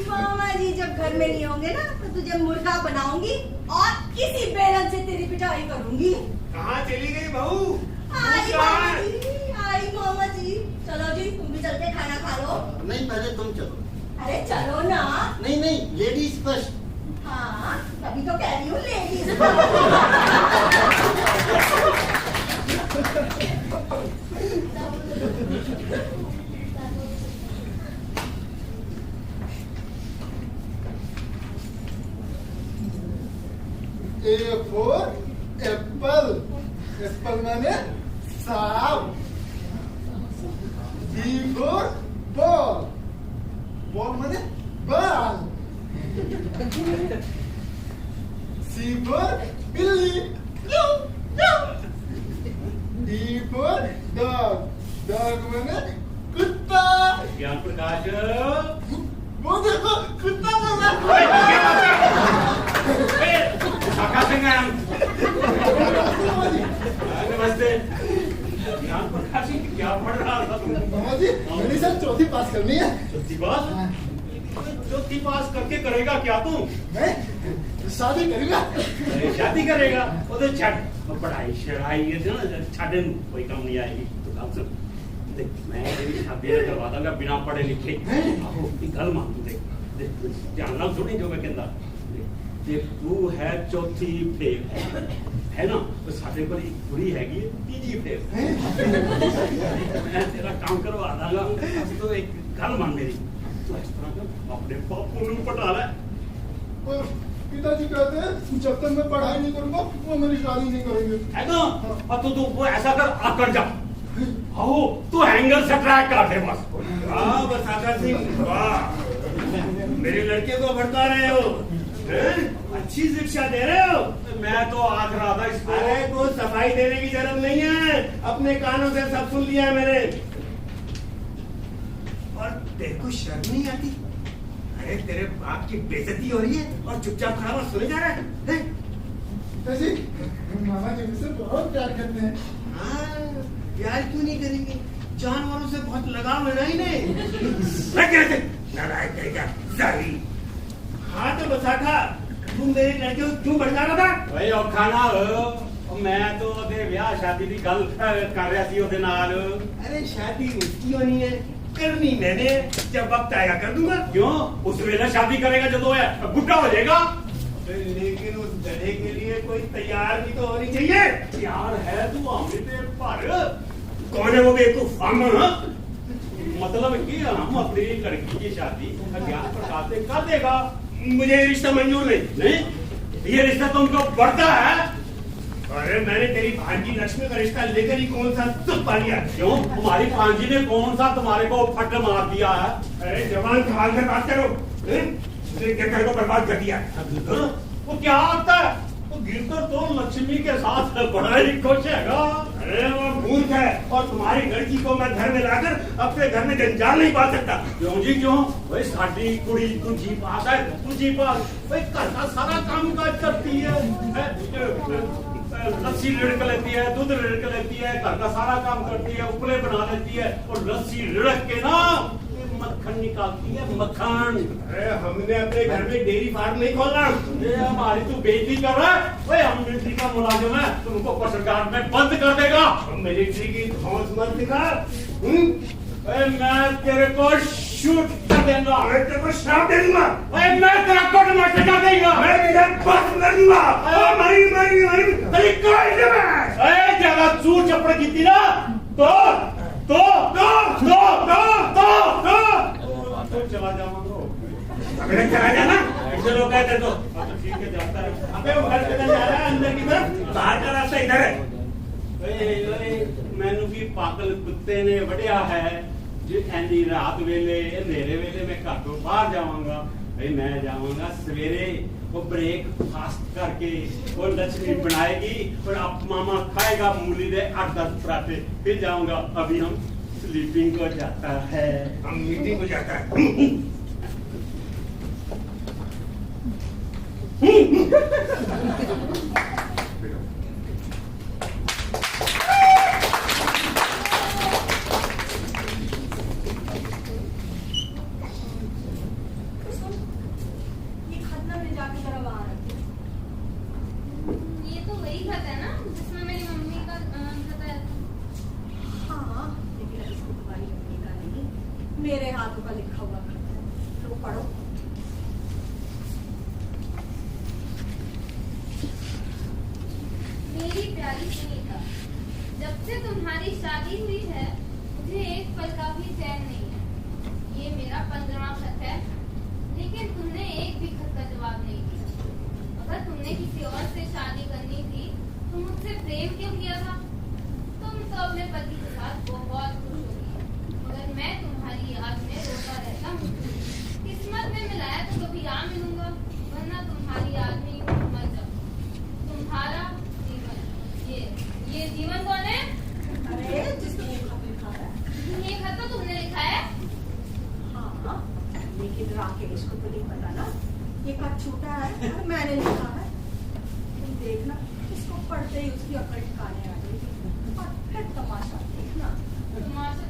मामा जी जब घर में नहीं होंगे ना तो तुझे मुर्गा बनाऊंगी और इसी बेलन से तेरी पिटाई करूंगी। कहाँ चली गई बहू? आई मामा जी, आई मामा जी। चलो जी, तुम भी चलते खाना खा लो। नहीं पहले तुम चलो। अरे चलो ना। नहीं नहीं, लेडीज फर्स्ट। हाँ, तभी तो कह रही हूँ ladies. A for apple, apple माने Sao. B for ball, ball माने बाल। C for बिल्ली, D for dog, dog माने कुत्ता। ज्ञान प्रकाश, वो देखो कुत्ता बोल रहा शाखा सिंह नमस्ते। ज्ञान प्रकाश क्या पढ़ रहा था तुम? मामा जी, मेरी सर चौथी पास करनी है। चौथी पास? चौथी पास करके करेगा क्या तू? मैं शादी करूंगा। अरे शादी करेगा? वो तो छठ पढ़ाई शराई ये जो ना छाटे कोई काम नहीं आएगी। तो काम सुन, देख मैं तेरी शादी करवा दूंगा बिना पढ़े लिखे। आहो गल मान देख देख जानना थोड़ी जो मैं कहता। देख तू है चौथी फेल है ना, तो साढ़े पर एक बुरी हैगी तीजी फेल। मैं तेरा काम करवा दूंगा। तो एक गल मान मेरी, तो इस तरह का अपने बापू को पटा ले। और पिताजी कहते हैं जब तक मैं पढ़ाई नहीं करूंगा वो मेरी शादी नहीं करेंगे। है ना? और तू वो ऐसा कर आकर जा। आओ तू हैंगर से ट्रैक कर दे बस। वाह बसाका सिंह, वाह मेरे लड़के को भड़का रहे हो, अच्छी शिक्षा दे रहे हो। मैं तो आख रहा था इसको। अरे कोई सफाई देने की जरूरत नहीं है, अपने कानों से सब सुन लिया मैंने। और तेरे को शर्म नहीं आती? अरे तेरे बाप की बेइज्जती हो रही है और चुपचाप खड़ा हुआ सुने जा रहा है? पिताजी मामा जी मुझसे बहुत प्यार करते हैं। हाँ, प्यार क्यों नहीं करेंगे? जानवरों से बहुत लगाव है ना इन्हें। नारायण करेगा जाहिल। हाँ तो बसाखा, तुम मेरे लड़के को क्यों भड़का रहा था? भाई और खाना मैं तो ओदे ब्याह शादी की गल कर रहा थी ओदे नाल। अरे शादी उसकी होनी है, करनी मैंने, जब वक्त आएगा कर दूंगा। क्यों? उस वेले शादी करेगा जब है बुढ़ा हो जाएगा। लेकिन उस गधे के लिए कोई तैयार भी तो होनी चाहिए। यार है तू अमृत पर। कौन है वो बेवकूफ? हम मतलब कि हम अपनी लड़की की शादी ज्ञान प्रकाश से कर देगा। मुझे ये रिश्ता मंजूर नहीं। नहीं ये रिश्ता तो उनको बढ़ता है। अरे मैंने तेरी भांजी लक्ष्मी का रिश्ता लेकर ही कौन सा सुख पा लिया। क्यों? तुम्हारी भांजी ने कौन सा तुम्हारे को फट मार दिया है? अरे जवान संभाल कर बात करो, मुझे घर को बर्बाद कर दिया। वो क्या आता है? वो गिरकर तो लक्ष्मी के साथ बड़ा ही खुश हैगा। अरे वो मूर्ख है और तुम्हारी लड़की को मैं घर में लाकर अपने घर में जंजाल नहीं पा सकता। क्यों जी क्यों? भाई साडी कुड़ी तुझी पास है, तुझी पास भाई घर का सारा काम काज करती है। लस्सी रिड़क लेती है, दूध रिड़क लेती है, घर का सारा काम करती है, उपले बना लेती है और लस्सी रिड़क के ना मक्खन निकालती है, मक्खन। अरे हमने अपने घर में डेयरी फार्म नहीं खोलना। ये हमारी तू बेइज्जती कर रहा है। भाई हम मिलिट्री का मुलाजिम है, तुमको पत्रकार में बंद कर देगा। हम मिलिट्री की धौंस मत दिखा। मैं तेरे को शूट कर देगा। मैं तेरे को श्राप दे दूंगा। मैं तेरा कोट मास्टर कर देगा। मैं तुझे बस कर दूंगा। मरी तेरी कोई नहीं मैं। ज्यादा चूर चपड़ की थी ना तो चला जाऊंगा। अबे चला जाना। चलो कहते तो ठीक है जाता है। अबे वो घर किधर जा रहा है? अंदर की तरफ। बाहर का रास्ता इधर है। मैनू की पागल कुत्ते ने वड़िया है जी। एनी रात वेले अंधेरे वेले मैं घर तो बाहर जावांगा। भाई मैं जाऊंगा सवेरे वो ब्रेक फास्ट करके वो लक्ष्मी बनाएगी और आप मामा खाएगा मूली दे 8-10 पराठे। फिर जाऊंगा। अभी हम स्लीपिंग को जाता है। हम मीटिंग को जाता है। ये खत ना ले जाके जरा वहां रख। ये तो वही खत है ना जिसमें मेरी मम्मी का खत आया था। हाँ, लेकिन इसको तुम्हारी मम्मी का नहीं, मेरे हाथों का लिखा हुआ खत है। तो पढ़ो। मेरी प्यारी सुनीता, जब से तुम्हारी शादी हुई है मुझे एक पल का भी चैन नहीं है। ये मेरा 15वां खत है, लेकिन तुमने एक भी खत का जवाब नहीं दिया। अगर तुमने किसी और से शादी करनी थी तो मुझसे प्रेम क्यों किया था? तुम तो अपने पति के साथ बहुत खुश होगी, मगर मैं तुम्हारी याद में रोता रहता हूँ। किस्मत में मिलाया तो कभी यहाँ मिलूंगा, वरना तुम्हारी याद में यूं मर जाऊँ। तुम्हारा ये जीवन कौन है? अरे जिसने ये खत लिखा है। ये खत तो तुमने लिखा है। हाँ, लेकिन राकेश को तो नहीं पता ना ये खत छूटा है और मैंने लिखा है। तुम देखना, इसको पढ़ते ही उसकी अकल ठिकाने आ जाएगी और फिर तमाशा देखना।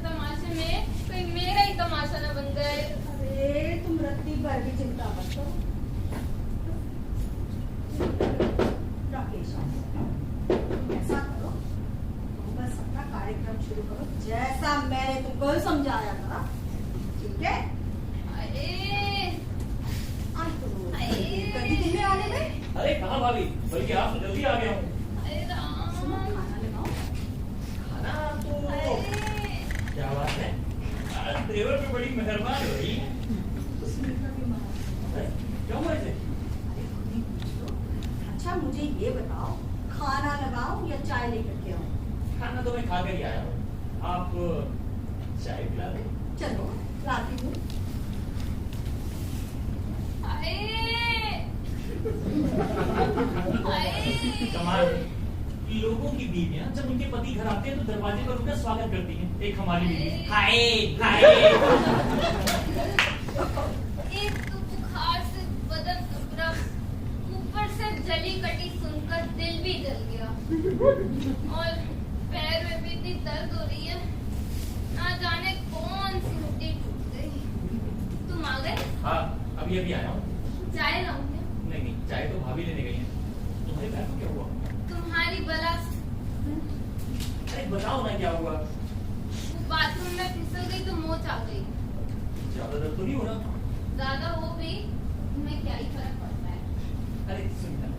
तमाशे में कोई मेरा ही तमाशा न बन गए। अरे तुम रत्ती भर भी चिंता मत करो। राकेश, तुम ऐसा करो, तुम बस अपना कार्यक्रम शुरू करो जैसा मैंने तुमको समझाया था। ठीक है? आज तो कभी दिन आने में। अरे कहाँ भाभी, बल्कि आप तो जल्दी आ गया हूँ। अरे राम। खाना लगाओ। खाना तो क्या बात है, देवर पे बड़ी मेहरबान हो रही है। क्या हुआ इसे? अच्छा मुझे ये बताओ, खाना लगाओ या चाय लेकर के आओ? खाना तो मैं खा कर ही आया हूँ, आप चाय पिला दे। चलो लाती हूँ। कमाल है, लोगों की बीवियां जब उनके पति घर आते हैं तो दरवाजे पर उनका स्वागत करती हैं। एक हमारी बीवी, हाय हाय। एक तो बुखार से बदन कपड़ा, ऊपर से जली कटी सुनकर दिल भी जल गया और पैर में भी इतनी दर्द हो रही है, ना जाने कौन सी हड्डी टूट गई। तुम आ गए? हाँ अभी आया हूँ। चाय लाऊं क्या? नहीं चाय तो भाभी लेने गई है। तुम्हारे पैर को क्या हुआ? तुम्हारी बला अरे बताओ ना क्या हुआ? वो बाथरूम में फिसल गई तो मोच आ गई। ज्यादा दर्द तो नहीं हो रहा? ज्यादा हो भी तुम्हें क्या ही फर्क पड़ता है? अरे सुनिए,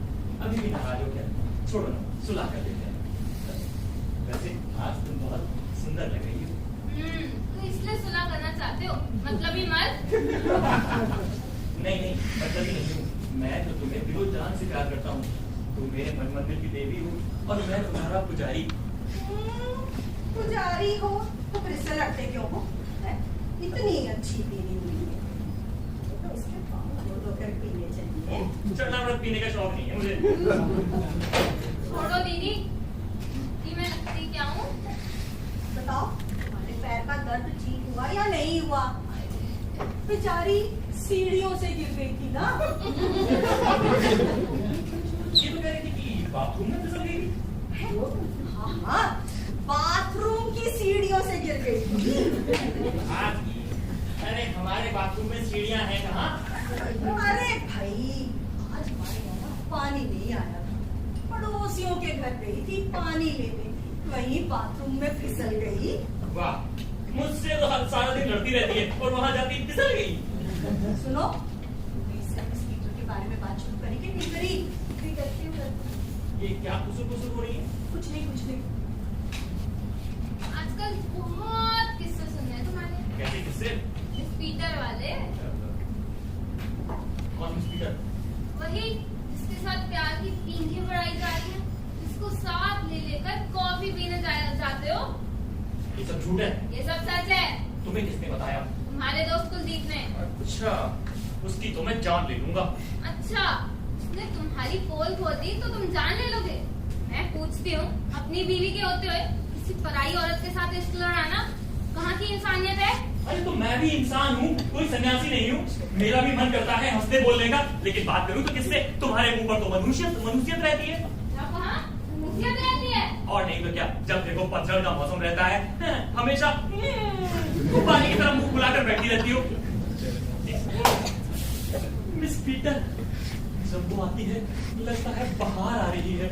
अभी भी नाराज हो क्या? छोड़ो ना, सुला कर देते हैं। वैसे आज तुम बहुत सुंदर लग रही हो। तो इसलिए सुलह करना चाहते हो? मतलब ही मत। नहीं मतलब ही नहीं हूँ। मैं तो तुम्हें दिलो जान से प्यार करता हूँ। तुम मेरे मन मंदिर की देवी हो और मैं तुम्हारा पुजारी। पुजारी हो तो फिर इससे लड़ते क्यों हो? इतनी अच्छी पीनी हुई है तो उसके पाँव धोकर पीने चाहिए। चरणामृत पीने का शौक नहीं है मुझे। छोड़ो दीदी, कि मैं लगती क्या हूँ? बताओ तुम्हारे पैर का दर्द ठीक हुआ या नहीं हुआ? बेचारी सीढ़ियों से गिर गई थी ना। ये तो कह रही थी कि बाथरूम में फिसल गई। हाँ, बाथरूम की सीढ़ियों से गिर गई थी। आज की, अरे हमारे बाथरूम में सीढ़ियां हैं कहाँ? अरे भाई, आज हमारे यहाँ पानी नहीं आया था, पड़ोसियों के घर गई थी पानी लेने, वहीं बाथरूम में फिसल गई। वाह, मुझसे तो हर सारा दिन लड़ती रहती है और वहाँ जाती फिसल गई। सुनो, इससे हम स्पीकर के बारे में बात शुरू करें कि नहीं करी? नहीं करती हूँ। ये क्या कुसुर हो रही है? कुछ नहीं। आजकल बहुत किस्से सुनने हैं तुम्हारे। कैसे किससे? स्पीटर वाले, कौन स्पीकर? वही जिसके साथ प्यार की पींघें बढ़ाई जा रही है, जिसको साथ ले लेकर कॉफी पीने जाते हो। ये सब झूठ है। ये सब सच है। तुम्हें किसने बताया? तुम्हारे दोस्त कुलदीप ने। अच्छा, उसकी तो मैं जान ले लूंगा। अच्छा, उसने तुम्हारी पोल खोल दी तो तुम जान ले लोगे? मैं पूछती हूँ, अपनी बीवी के होते हुए किसी पराई औरत के साथ इश्क लड़ाना कहाँ की इंसानियत है? अरे तो मैं भी इंसान हूँ, कोई सन्यासी नहीं हूँ। मेरा भी मन करता है हंसते बोलने का, लेकिन बात करूँ तो किससे? तुम्हारे मुंह पर तो मनुष्यत रहती है। रहती है और नहीं तो क्या, जब देखो पतझड़ का मौसम रहता है, हमेशा पानी की तरफ मुंह बुलाकर बैठी रहती हो। मिस पीटर, जब वो आती है लगता है बाहर आ रही है,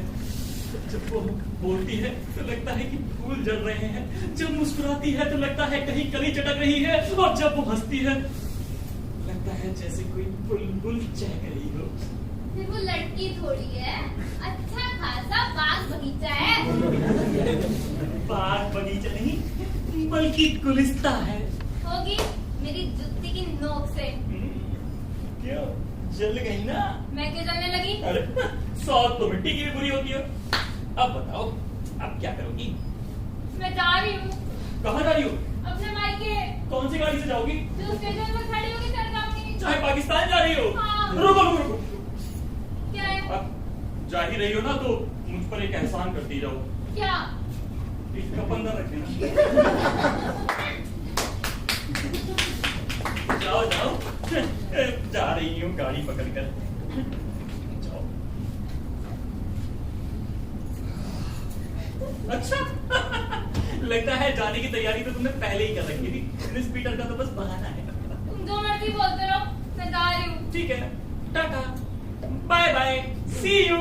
जब वो बोलती है तो लगता है कि फूल जल रहे हैं, जब मुस्कुराती है तो लगता है कहीं कली चटक रही है, और जब वो हंसती है लगता है जैसे कोई बुलबुल चहक रही हो। फिर वो लड़की थोड़ी है, अच्छा खासा बाग बगीचा है। बाग बगीचा नहीं बल्कि गुलिस्ता है। होगी मेरी जुत्ती की नोक से। क्यों, जल गई ना? मैं क्यों जलने लगी? अरे सौत तो मिट्टी की भी बुरी होती है। अब बताओ, अब क्या करोगी? मैं जा रही हूँ। कहाँ जा रही हो? अपने मायके। कौन सी गाड़ी से जाओगी? जो स्टेशन पर खड़ी होगी चढ़ जाऊंगी। चाहे पाकिस्तान जा रही हो? हाँ। रुको। क्या है? अब जा ही रही हो ना तो मुझ पर एक एहसान करती जाओ। क्या? इसका बंदा रख देना। जाओ जा रही हूँ गाड़ी पकड़कर। जाओ। अच्छा लगता है जाने की तैयारी तो तुमने पहले ही कर रखी थी। मिस पीटर का तो बस बहाना है। तुम जो मर्जी बोलते रहो, मैं जा रही हूँ। ठीक है, टाटा, bye bye, see you,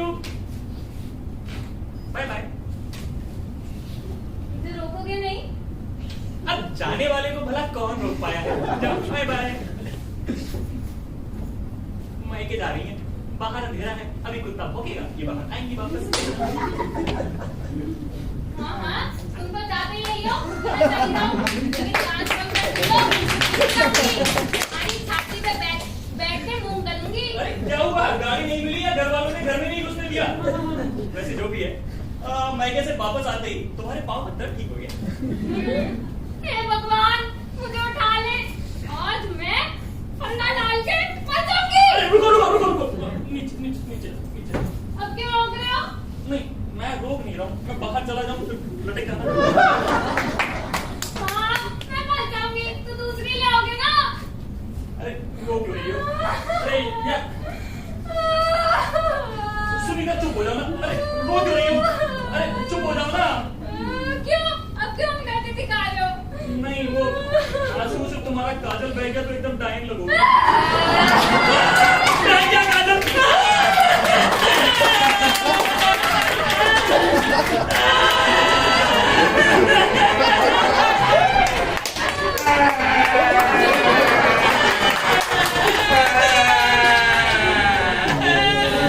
bye bye. मुझे रोकोगे नहीं? अब जाने वाले को भला कौन रोक पाया है? जाओ, बाय बाय। मायके जा रही है, बाहर अंधेरा है, अभी कुत्ता भौंकेगा, ये बाहर आएंगी वापस। हाँ, तुम तो जाते ही नहीं हो। मैं चली जाऊँ, लेकिन कांच बंद कर दो। तुम्हारी छाती पे बैठ के मुंह गलूंगी। अरे क्या हुआ, गाड़ी नहीं मिली या घर वालों ने घर में नहीं घुसने दिया? वैसे जो भी है, मायके से वापस आते ही तुम्हारे पाँव का दर्द ठीक हो गया। हे भगवान, मुझे उठा ले। आज मैं फंदा डाल के बचूंगी। अरे रुको, नीचे। अब क्यों रोक रहे हो? नहीं, मैं रोक नहीं रहा हूँ, मैं बाहर चला जाऊँ तो लटक जाना। हाँ, मैं मर जाऊंगी तो दूसरी ले आओगे ना? अरे रो क्यों रही हो? अरे यार सुनीता, चुप हो जाओ ना। अरे रो क्यों रही हो? अरे चुप हो जाओ ना। क्यों? अब क्यों कहते दिखा रहे हो? नहीं, वो आंसू से तुम्हारा काजल बह गया तो एकदम टाइम लगोगे। क्या काजल?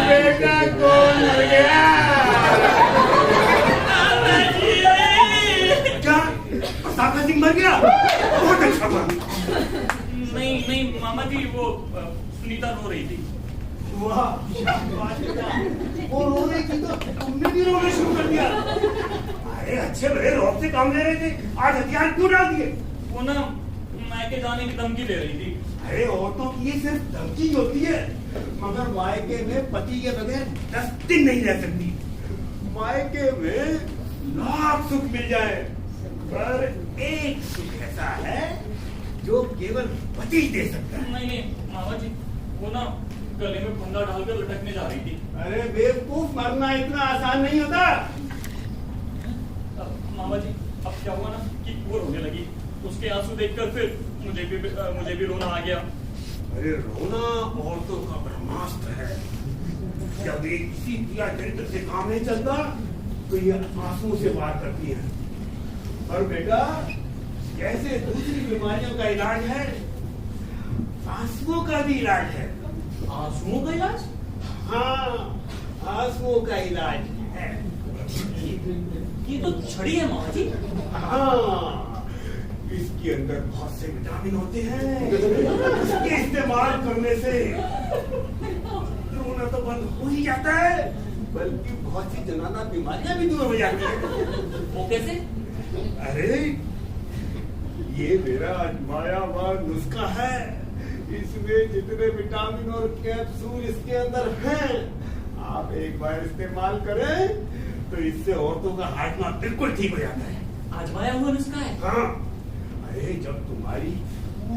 बेटा कौन हो गया? क्या साका सिंह मर गया? बहुत अच्छा बात। नहीं मामा जी, वो सुनीता रो रही थी। वाह, वो रो रही थी तो तुमने भी रोना शुरू कर दिया। अरे अच्छे भले रौब से काम ले रहे थे, आज हथियार क्यों डाल दिए? वो ना मायके जाने की धमकी दे रही थी। अरे औरतों की ये सिर्फ धमकी होती है, मगर मायके में पति के बगैर 10 दिन नहीं रह सकती। मायके में लाख सुख मिल जाए, पर एक सुख ऐसा है जो केवल पति दे सकता है। नहीं मामा जी, वो ना गले में फंदा डालकर लटकने जा रही थी। अरे बेवकूफ, मरना इतना आसान नहीं होता। मामा जी, अब क्या हुआ ना कि वो रोने लगी, उसके आंसू देखकर फिर मुझे भी रोना आ गया। अरे रोना औरतों का ब्रह्मास्त्र है। जब एक किसी क्रिया चरित्र से काम नहीं चलता तो ये आंसू से वार करती है। और बेटा, जैसे दूसरी बीमारियों का इलाज है, आंसुओं का भी इलाज है। आंसुओं का इलाज? हाँ, आंसुओं का इलाज है। ये तो छड़ी है मामा जी। हाँ, इसके अंदर बहुत से विटामिन होते हैं। इसके इस्तेमाल करने से रोना तो बंद हो ही जाता है, बल्कि बहुत सी जनाना बीमारियां भी दूर हो जाती हैं। वो कैसे? अरे, ये मेरा आजमाया हुआ नुस्खा है। इसमें जितने विटामिन और कैप्सूल इसके अंदर हैं, आप एक बार इस्तेमाल करें तो इससे औरतों का हाजमा बिल्कुल ठीक हो जाता है। आजमाया हुआ नुस्खा है? हाँ, अरे जब तुम्हारी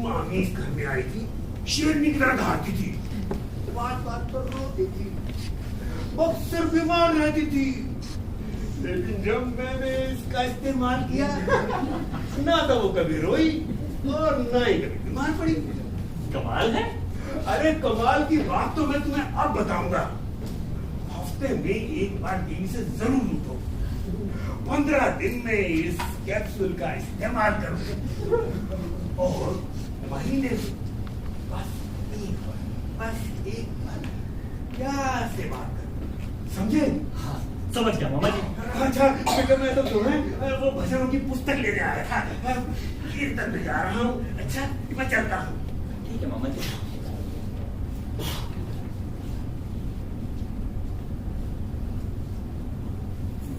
मामी इस घर में आई थी, शेरनी की तरह दहाड़ती थी, बात बात पर रोती थी, अक्सर बीमार रहती थी। लेकिन जब मैंने इसका इस्तेमाल किया, ना तो वो कभी रोई और ना ही कभी बीमार पड़ी। कमाल है। अरे कमाल की बात तो मैं तुम्हें अब बताऊंगा। हफ्ते में एक बार बीवी से जरूर लूटो। 15 दिन में इस कैप्सूल का इस्तेमाल करो और महीने में बस एक बार प्यार से बात करो, समझे? हाँ, समझ गया मामा जी। अच्छा बेटा, मैं तो तुम्हें वो भजनों की पुस्तक लेने आ रहा था, कीर्तन में जा रहा हूँ। अच्छा, मैं चलता हूँ। ठीक है मामा जी।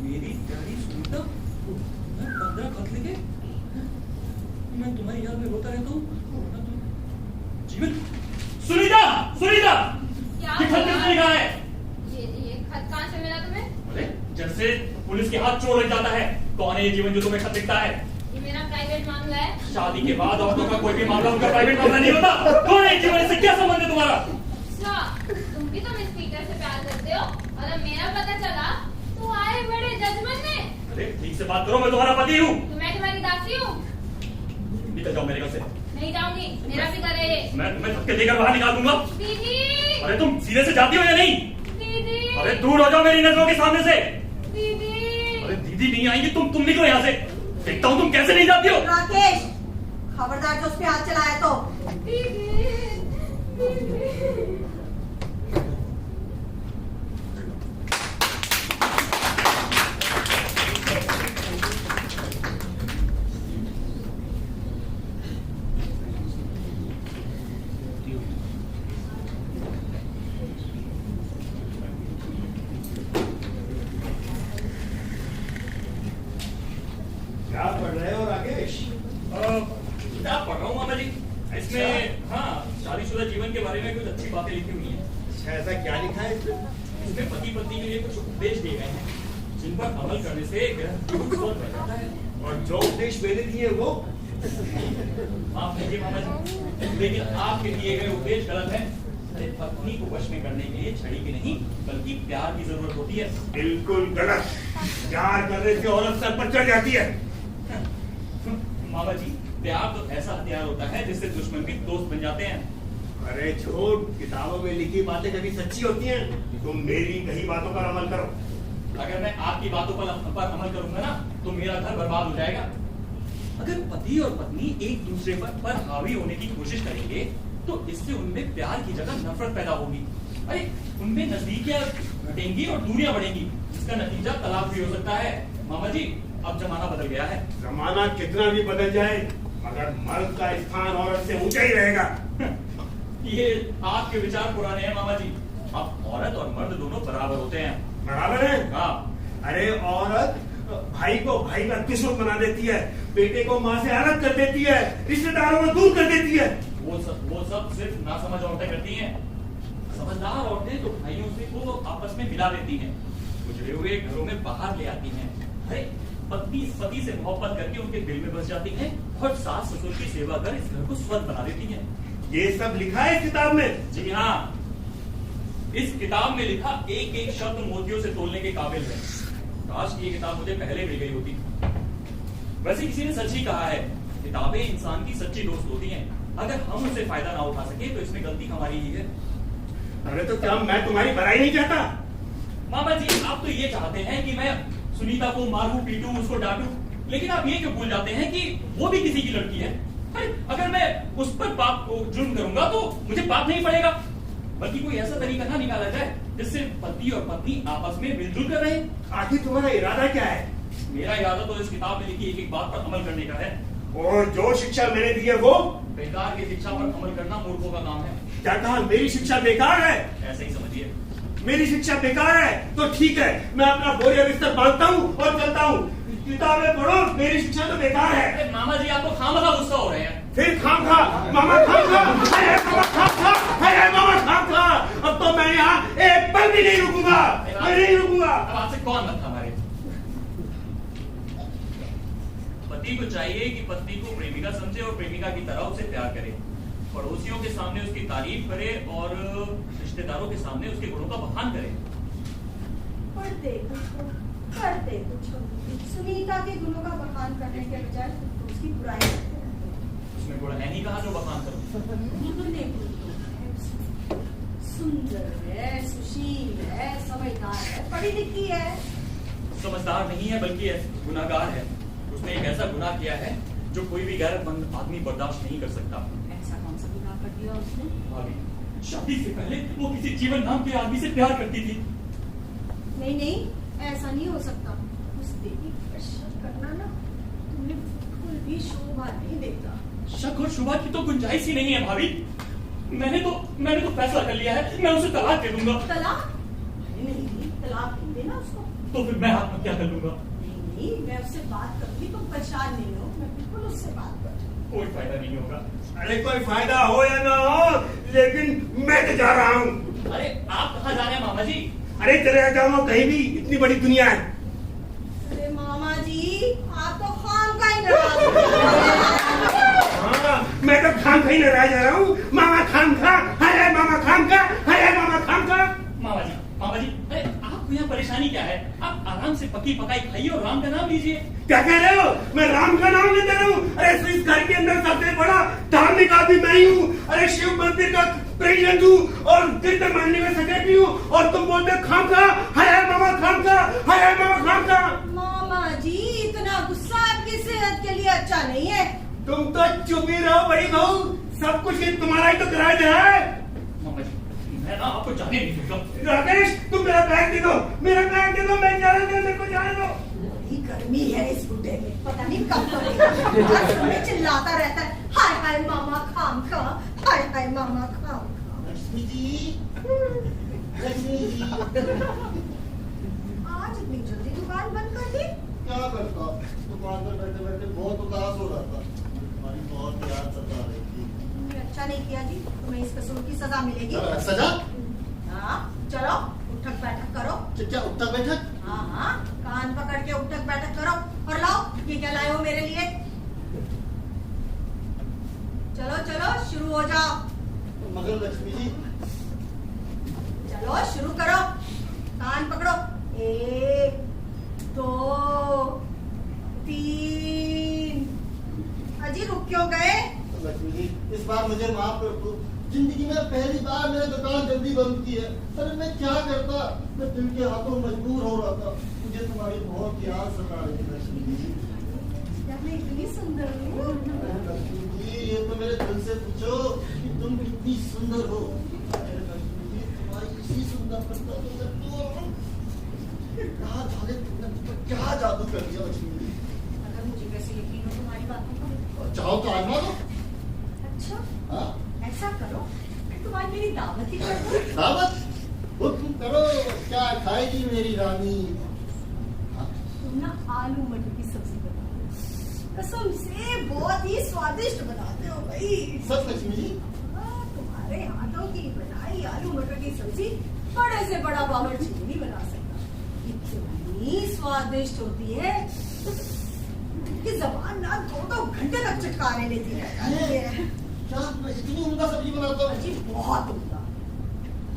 मेरी प्यारी सुनीता, मैं 15 खत लेके मैं तुम्हारी याद में रोता रहता हूँ। जीवन, सुनीता, सुनीता, क्या ये खत किसने लिखा है? ये खत कहाँ से मिला तुम्हें? अरे जैसे पुलिस के हाथ चोर लग जाता है। कौन है ये जीवन जो तुम्हें खत लिखता है? ये मेरा प्राइवेट मामला है। शादी के बाद औरतों का कोई भी मामला उनका प्राइवेट मामला नहीं होता। कौन है जीवन, इससे क्या संबंध है तुम्हारा? अच्छा, तुम भी तो मिस पीटर से प्यार करते हो और अब मेरा पता चला तो आए बड़े जजमेंट में। अरे ठीक से बात करो, मैं तुम्हारा पति हूँ। तो मैं तुम्हारी दासी हूँ। निकल जाओ मेरे घर से। नहीं जाऊंगी, मेरा भी घर है ये। मैं तुम्हें धक्के देकर बाहर निकाल दूंगा। दीदी, अरे तुम सीधे से जाती हो या नहीं? दीदी, अरे दूर हो जाओ मेरी नजरों के सामने से। दीदी। अरे दीदी नहीं आएंगी, तुम निकलो यहाँ से। देखता हूँ तुम कैसे नहीं जाती हो। राकेश, खबरदार जो उस पे हाथ चलाया तो। दीदी, दीदी। क्या पढ़ रहे हो राकेश? किताब पढ़ रहा हूँ मामा जी। इसमें हाँ, शादीशुदा जीवन के बारे में कुछ अच्छी बातें लिखी हुई हैं। अच्छा, ऐसा क्या लिखा है इसमें? इसमें पति पत्नी के लिए कुछ उपदेश दिए गए हैं, जिन पर अमल करने से गृहस्थ स्वर्ग बन जाता है। और जो उपदेश मैंने दिए वो? माफ कीजिए मामा जी, लेकिन आपके दिए गए उपदेश गलत है। अरे पत्नी को वश में करने के लिए छड़ी की नहीं बल्कि प्यार की जरूरत होती है। बिल्कुल गलत। प्यार करने से औरत सर पर चढ़ जाती है। मामा जी, प्यार तो ऐसा हथियार होता है जिससे दुश्मन भी दोस्त बन जाते हैं। अरे झूठ, किताबों में लिखी बातें कभी सच्ची होती हैं। तुम मेरी कही बातों पर अमल करो। अगर मैं आपकी बातों पर अमल करूंगा ना तो मेरा घर बर्बाद हो जाएगा। अगर पति और पत्नी एक दूसरे पर हावी होने की कोशिश करेंगे तो इससे उनमें प्यार की जगह नफरत पैदा होगी। अरे उनमें नजदीकियां घटेंगी और दूरियां बढ़ेंगी, जिसका नतीजा तलाक भी हो सकता है। मामा जी, अब जमाना बदल गया है। जमाना कितना भी बदल जाए मगर मर्द का स्थान औरत से ऊंचा ही रहेगा। ये आपके विचार पुराने हैं मामा जी। अब औरत और मर्द दोनों बराबर होते हैं। बराबर है? हाँ। अरे औरत भाई को भाई का दुश्मन बना देती है, बेटे को माँ से अलग कर देती है, रिश्तेदारों को दूर कर देती है। वो सब सिर्फ नासमझ औरतें करती हैं। समझदार औरतें तो भाइयों से को आपस में मिला देती हैं, गुजरे हुए घरों में बाहर ले आती हैं। अरे पत्नी पति से मोहब्बत करके उनके दिल में बस जाती हैं और सास ससुर की सेवा कर इस घर को स्वर्ग बना देती हैं। ये सब लिखा है इस किताब में? जी हाँ, इस किताब में लिखा एक एक शब्द मोतियों से तोलने के काबिल है। काश ये किताब मुझे पहले मिल गई होती। वैसे किसी ने सच ही कहा है, किताबें इंसान की सच्ची दोस्त होती हैं। अगर हम उससे फायदा ना उठा सके तो इसमें गलती हमारी ही है। अरे तो क्या मैं तुम्हारी भलाई नहीं चाहता? मामा जी, आप तो ये चाहते हैं कि मैं सुनीता को मारूं, पीटूं, उसको डांटूं, लेकिन आप ये क्यों भूल जाते हैं कि वो भी किसी की लड़की है। अरे अगर मैं उस पर पाप को जुर्म करूंगा तो मुझे पाप नहीं पड़ेगा, बल्कि कोई ऐसा तरीका ना निकाला जाए जिससे पति और पत्नी आपस में मिलजुल कर रहे। आखिर तुम्हारा इरादा क्या है? मेरा इरादा तो इस किताब में लिखी एक एक बात पर अमल करने का है। और जो शिक्षा मैंने दी है वो? बेकार की शिक्षा पर अमल करना मूर्खों का काम है। क्या कहा? मेरी शिक्षा बेकार है? ऐसे ही समझिए। मेरी शिक्षा बेकार है तो ठीक है, मैं अपना बोरिया बिस्तर बांधता हूँ और चलता हूँ। किताबें पढ़ो, मेरी शिक्षा तो बेकार है। अरे मामा जी आपको खामखा गुस्सा हो रहे हैं। फिर खाम खा मामा, खाम खा, अरे मामा खाम खा, अरे मामा खाम खा। अब तो मैं यहाँ एक पल भी नहीं रुकूंगा, मैं नहीं रुकूंगा। अब आपसे कौन मत हमारे? पति को चाहिए कि पत्नी को प्रेमिका समझे और प्रेमिका की तरह उसे प्यार करे, पड़ोसियों के सामने उसकी तारीफ करे और रिश्तेदारों के सामने उसके गुणों का बखान करे। पढ़ते कुछ करते कुछ। सुनीता के गुणों का बखान करने के बजाय उसकी बुराई करते रहते हैं। उसमें गुण है नहीं कहा जो बखान करो। सुंदर है, सुशील है, समझदार है, पढ़ी लिखी है। समझदार नहीं है बल्कि गुनाहगार है। उसने एक ऐसा गुनाह किया है जो कोई भी गैरतमंद आदमी बर्दाश्त नहीं कर सकता। ऐसा कौन सा गुनाह कर दिया उसने? भाभी, शादी से पहले वो किसी जीवन नाम के आदमी से प्यार करती थी। नहीं नहीं, ऐसा नहीं हो सकता। उस देवी पर शक करना ना तुम्हें बिल्कुल भी शोभा नहीं देता। शक और शुभा की तो गुंजाइश ही नहीं है भाभी। मैंने तो फैसला कर लिया है, मैं उसे तलाक दे दूंगा। तलाक? नहीं, तलाक नहीं देना उसको। तो फिर मैं आत्महत्या कर लूंगा। नहीं, मैं उससे बात करूंगी, तुम परेशान नहीं हो, मैं बिल्कुल उससे बात करूंगी। कोई फायदा नहीं होगा। अरे कोई फायदा हो या ना हो, लेकिन मैं तो जा रहा हूँ। अरे आप कहाँ जा रहे हैं मामा जी? अरे चले जाओ कहीं भी, इतनी बड़ी दुनिया है। अरे मामा जी, आप तो खाम का ही नाराज। हाँ, मैं तो खाम खा ही नाराज जा रहा हूँ। मामा खाम खा, हाय मामा खाम खा, हाय मामा खाम खा। मामा जी, अरे आपको यहाँ परेशानी क्या है? आप आराम से पकी पकाई खाइए और राम का नाम लीजिए। क्या कह रहे हो? मैं राम का नाम लेता रहा हूँ? अरे इस घर के अंदर सबसे बड़ा धार्मिक आदमी मैं ही हूँ। अरे शिव मंदिर का प्रेसिडेंट हूँ और कीर्तन मंडली में सेक्रेटरी हूँ, और तुम बोलते खाम खा, हाय मामा खाम खा, हाय मामा खाम खा। मामा जी, इतना गुस्सा आपकी सेहत के लिए अच्छा नहीं है। तुम तो चुप ही रहो बड़ी बहू, सब कुछ तुम्हारा ही तो किराया दे है। मामा जी, मैं ना आपको जाने नहीं दूंगा। राकेश, तुम मेरा बैग दे दो, मेरा बैग दे दो, मैं जाने दो, मेरे को जाने दो। बड़ी गर्मी है इस बुढ़े में, पता नहीं कब तक चिल्लाता रहता है, हाय हाय मामा खाम खा, हाय हाय मामा खाम खा। लक्ष्मी जी, लक्ष्मी जी, आज इतनी जल्दी दुकान बंद कर दी? क्या करता? दुकान पर बैठे बैठे बहुत उदास हो रहा था। तुम्हारी बहुत याद सता रही थी। तुमने अच्छा नहीं किया जी, तुम्हें इस कसूर की सजा मिलेगी। सजा? हाँ, चलो उठक बैठक करो। क्या उठक बैठक? हाँ, कान पकड़ के उठक बैठक करो और लाओ ये क्या लाए हो मेरे लिए। चलो चलो शुरू हो जाओ। मगर लक्ष्मी जी, चलो शुरू करो, कान पकड़ो। 1 2 3। अजी रुक क्यों गए? लक्ष्मी जी, इस बार मुझे माफ कर दो। जिंदगी में पहली बार मैंने दुकान जल्दी बंद की है। अरे मैं क्या करता? मैं दिल के हाथों मजबूर हो रहा था। मुझे तुम्हारी बहुत याद सता रही थी लक्ष्मी जी। मैं इतनी सुंदर हूँ। लक्ष्मी जी, ये तो मेरे दिल से पूछो कि तुम कितनी सुंदर हो। अरे लक्ष्मी जी, तुम्हारी किसी सुंदरता तो कहाँ जाने तुमने मुझ पर क्या जादू कर दिया लक्ष्मी जी। अगर मुझे कैसे यकीन हो तुम्हारी बातों का? चाहो तो आजमा दो। अच्छा, हाँ? ऐसा करो, तुम्हारी मेरी दावत ही कर दो। दावत? हुक्म करो, क्या खाएगी मेरी रानी? हाँ? तुम ना आलू मटर की सब्जी बनाओ, कसम से बहुत ही स्वादिष्ट बनाते हो भाई। सच लक्ष्मी जी? हाँ, तुम्हारे हाथों की बनाई आलू मटर की सब्जी बड़े से बड़ा बावर्ची नहीं बना सकता। इतनी स्वादिष्ट होती है कि जबान ना 2-2 घंटे तक चटकारे लेती है। क्या मैं इतनी उम्दा सब्जी बनाता हूँ? जी बहुत उम्दा।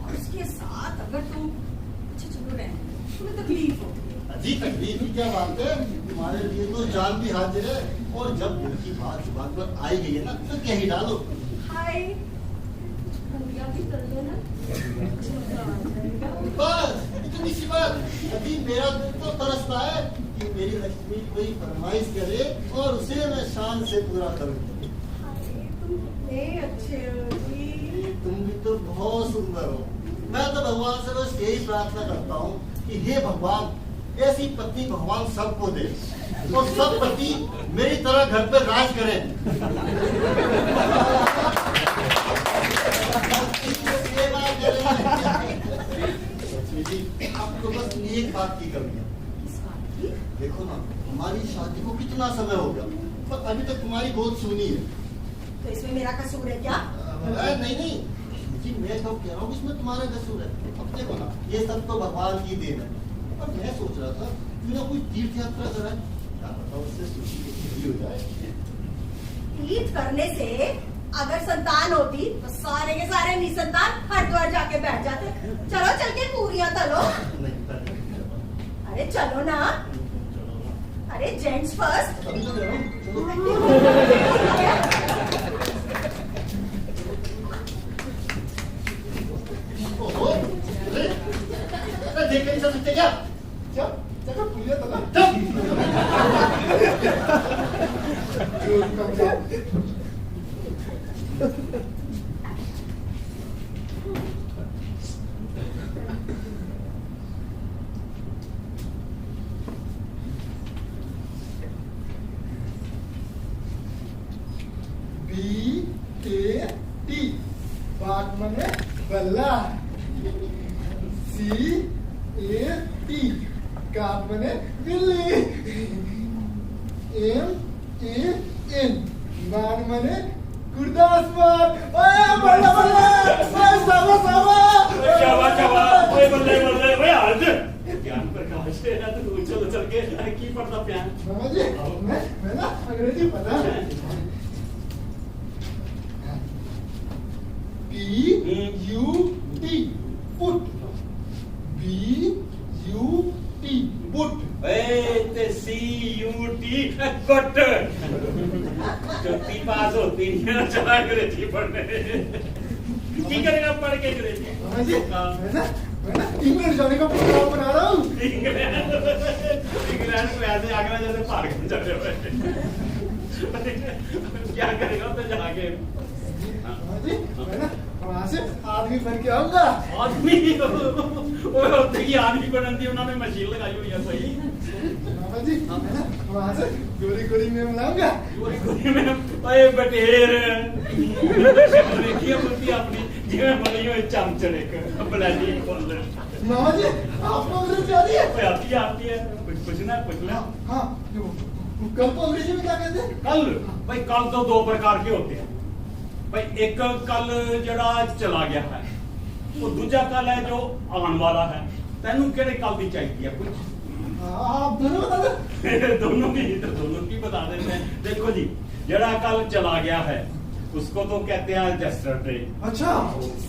और उसके साथ अगर तुम अच्छा चलो रहने दो, तुम्हें तकलीफ होगी। जी तकलीफ की क्या बात है? तुम्हारे लिए तो जान भी हाजिर है। और जब दिल की बात जुबान पर आई गई है ना, तो कह ही डालो। हाय, उंगलियां भी कर दो ना। बस इतनी सी बात। अभी मेरा दिल तो तरसता है कि मेरी लक्ष्मी कोई फरमाइश करे और उसे मैं शान से पूरा करूँ। कितने अच्छे हो जी। तुम भी तो बहुत सुंदर हो। मैं तो भगवान से बस यही प्रार्थना करता हूँ कि हे भगवान ऐसी पत्नी भगवान सबको दे और सब पति मेरी तरह घर पे राज करें। सेवा करें। लक्ष्मी जी आपको बस एक बात की कमी है। किस बात की? देखो ना हमारी शादी को कितना समय हो गया पर अभी तक तुम्हारी गोद सुनी है। तो इसमें मेरा कसूर है क्या? नहीं जी मैं तो कह रहा हूँ इसमें तुम्हारा कसूर है। अब देखो ना ये सब तो भगवान की देन है। और मैं सोच रहा था क्यों ना कोई तीर्थ यात्रा कराए, क्या पता उससे सुखी की पूरी हो जाए। तीर्थ करने से अगर संतान होती तो सारे के सारे निसंतान हरिद्वार जाके बैठ जाते। चलो चल के पूरियां तलो। अरे चलो ना। अरे जेंट्स फर्स्ट। अभी तो कह रहा हूँ ओहो, अरे देख के नहीं सकते क्या? क्या चलो पूजा तो ना BAT बात मने बल्ला। CAT काट मने बिल्ली। MAN मान मने गुरदास मान। ओए बल्ला बल्ला ओए सावा सावा ओए बल्ले ओए आज ज्ञान प्रकाश है ना तो चल के की पड़ता प्यान। मामा जी मैं ना अंग्रेजी पता है। PUT put. BUT बुट। ते CUT गुट चौथी पास होती नहीं है चला अंग्रेजी पढ़ने की करेगा पढ़ के अंग्रेजी। मामा जी मैं ना इंग्लैंड जाने का प्रोग्राम बना रहा हूँ। इंग्लैंड को ऐसे आगरा जैसे पार कर जा रहे हो क्या करेगा तो जाके मामा जी मैं ना वहाँ से आदमी बन के आऊंगा। आदमी वो होते की आदमी बनती उन्होंने मशीन लगाई हुई है सही। मामा जी मैं ना वहाँ से गोरी गोरी में मिलाऊंगा। गोरी गोरी में ओए बटेर देखिए मुर्ती अपनी जिਵੇਂ बनी हुई चमचने का ब्लैडी खोल ले। मामा जी आपको अंग्रेजी आती है? ओए आती है कुछ ना हाँ कल को अंग्रेजी में क्या कहते हैं? कल भाई कल तो दो प्रकार के होते हैं भाई। एक कल जड़ा चला गया है वो दूजा कल है जो आने वाला है। तेनू केड़े कल दी चाहिए कुछ? आप दोनों बता दो। दोनों की बता देते हैं। देखो जी जड़ा कल चला गया है उसको तो कहते हैं यस्टरडे। अच्छा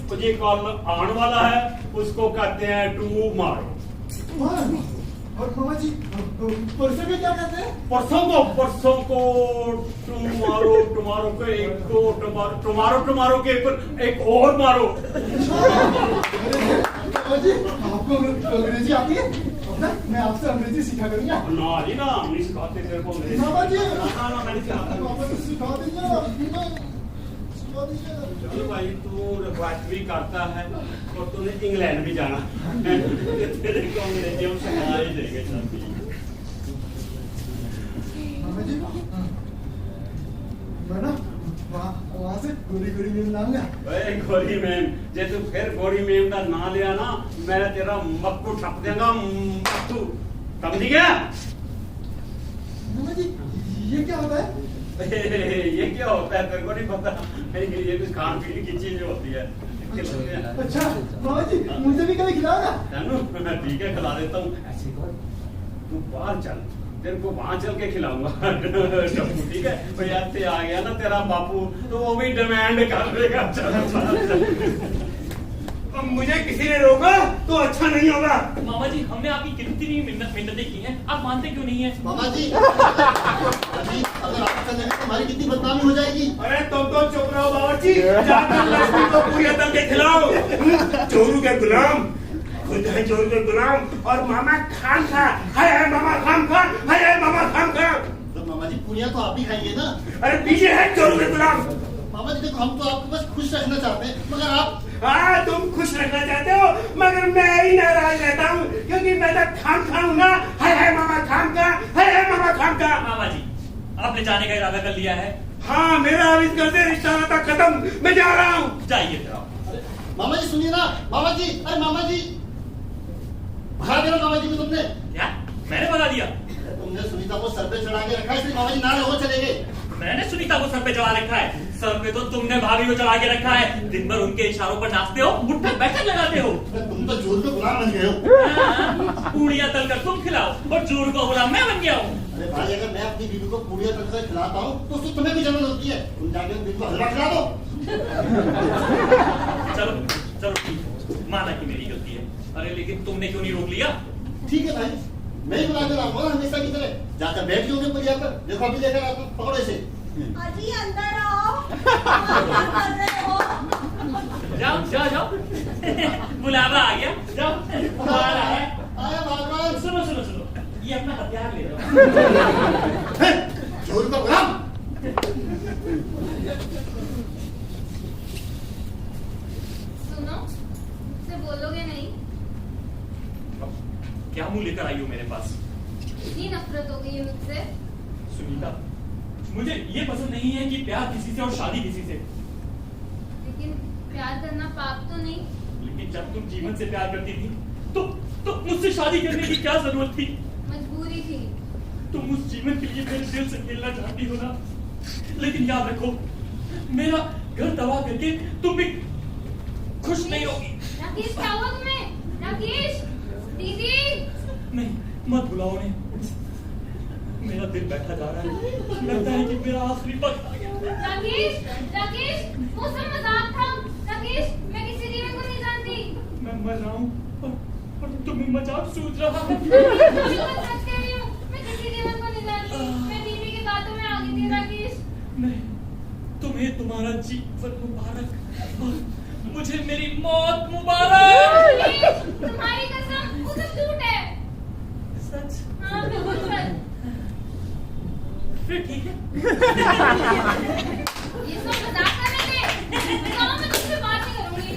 तो जी कल आने वाला है उसको कहते हैं टुमारो। और मामा जी परसों में क्या कहते हैं? परसों को टुमारो को एक दो टुमारो के ऊपर एक और मारो। मामा जी आपको अंग्रेजी आती है? ना मैं आपसे अंग्रेजी सीखा करूंगा। ना जी ना नहीं सिखाते तेरे को अंग्रेजी। मामा जी ना मैं नहीं सिखाता। मामा जी सिखा दीजिए। चलो भाई तू रिक्वेस्ट भी करता है और तूने इंग्लैंड भी जाना तेरे को अंग्रेजी हम सिखा ही देंगे। मामा जी मैं ना वहाँ से गोरी गोरी में लाऊंगा। गोरी मैम जे तू फिर गोरी मैम का ना लिया ना मैं तेरा मक्कू ठप देगा मक्कू समझ गया? मामा जी ये क्या होता है? ये क्या होता है तेरे को नहीं पता? ये कुछ खान पीने की चीज होती है। अच्छा मामा जी मुझे भी कभी खिलाओगा? ठीक है खिला देता हूँ। ऐसे कर तू बाहर चल तेरे को वहां चल के खिलाऊंगा। ठीक है भाई ऐसे आ गया ना तेरा बापू तो वो भी डिमांड कर देगा। चल मुझे किसी ने रोका तो अच्छा नहीं होगा। मामा जी हमने आपकी कितनी मिन्नतें की हैं आप मानते क्यों नहीं है? मामा जी अभी अगर आप करने में हमारी कितनी बदनामी हो जाएगी। अरे तुम तो चुप रहो बावर्ची जाकर लक्ष्मी को पूरी तल के खिलाओ। चोरू के गुलाम खुद है चोरू के गुलाम और मामा खान खा। हाय मामा खान खा। हाय मामा खान खा। तो मामा जी पुनिया तो आप ही खाएंगे ना। अरे पीछे है चोरू के गुलाम। मामा जी देखो, हम तो आपको बस खुश रखना चाहते हैं, मगर आप हाँ, तुम खुश रखना चाहते हो, मगर मैं ही नाराज रहता हूँ, क्योंकि मैं तो खाम खाऊं ना। है मामा खाम का, है मामा खाम का। मामा जी, आपने जाने का इरादा कर लिया है? हाँ, मेरा अब इस घर से रिश्ता नाता खत्म, मैं जा रहा हूँ। जाइए फिर आप। मामा जी सुनिए ना, मामा जी, अरे मामा जी, भगा देना मामा जी को तुमने। क्या? मैंने भगा दिया? तुमने सुनीता को सर पे चढ़ा के रखा है, इसलिए मामा जी ना रहो चले गए। मैंने सुनीता को सर पे चढ़ा रखा है? सर पे तो तुमने भाभी को चढ़ा के रखा है। दिन भर उनके इशारों पर नाचते हो, उठक बैठक लगाते हो। तुम तो जोर पे गुलाम बन गए हो। पूड़ियां तलकर तुम खिलाओ और जोर को गुलाम मैं बन गया हूँ। अरे भाई, अगर मैं अपनी बीवी को पूड़ियां तलकर खिलाता हूँ तो उसको तुम्हें भी जरूरत होती है। तुम जाके बीवी को हलवा खिला दो। चलो चलो ठीक है, माना कि मेरी गलती है। अरे लेकिन तुमने क्यों नहीं रोक लिया? ठीक है भाई, मैं ही बुला कर आऊंगा ना हमेशा की तरह। जाकर बैठ होंगे बढ़िया पर, देखो अभी लेकर आता हूँ, पकड़ो इसे। अजी अंदर आओ। क्या कर रहे हो? जाओ जाओ जाओ। बुलावा आ गया, जाओ। हमारा है। आया भगवान। सुनो सुनो सुनो, ये अपना हथियार ले लो। जोर का गुलाम। सुनो, मुझसे बोलोगे नहीं? क्या मुंह लेकर आई हो मेरे पास? इतनी नफरत हो गई है मुझसे। सुनीता, मुझे ये पसंद नहीं है कि प्यार किसी से और शादी किसी से। लेकिन प्यार करना पाप तो नहीं? लेकिन जब तुम जीवन से प्यार करती थी तो मुझसे शादी करने की क्या जरूरत थी? मजबूरी थी। तुम उस जीवन के लिए मेरे दिल से खेलना चाहती हो ना, लेकिन याद रखो, मेरा घर तबाह करके तुम भी खुश नहीं होगी। राकेश, क्या हुआ तुम्हें? राकेश, दीदी। नहीं, मत बुलाओ उन्हें। मेरा दिल बैठा जा रहा है, लगता है कि मेरा आखिरी वक्त आ गया। राकेश, राकेश, वो सब मजाक था। राकेश, मैं किसी जीवन को नहीं जानती। मैं मर रहा हूँ और तुम्हें मजाक सूझ रहा है। मैं सच कह रही हूँ, मैं किसी जीवन को नहीं जानती। मैं दीदी की बातों में आ गई थी राकेश। नहीं, तुम्हें तुम्हारा जीवन मुबारक और मुझे मेरी मौत मुबारक। राकेश, तुम्हारी कसम, वो सब झूठ है। सच? हाँ, बिल्कुल सच। फिर ठीक है। ये सब मजाक कर रहे थे। बताओ, मैं तुझसे बात नहीं करूंगी।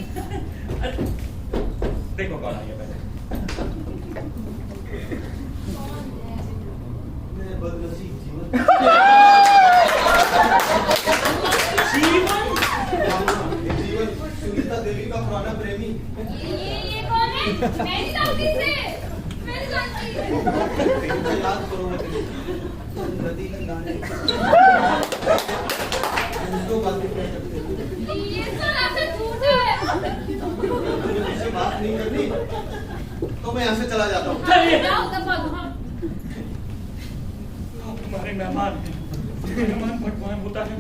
देखो कौन आ गया पहले। जीवन सुनीता देवी का पुराना प्रेमी। ये कौन है? मैं नहीं जानती इसे। मैं नहीं जानती। याद करो नदी किनारे ये सब ऐसे झूठ है। मुझसे बात नहीं करनी तो मैं यहाँ से चला जाता हूँ। चलिए। जाओ, दफा दो। आप हमारे मेहमान हैं। मेहमान भगवान होता है।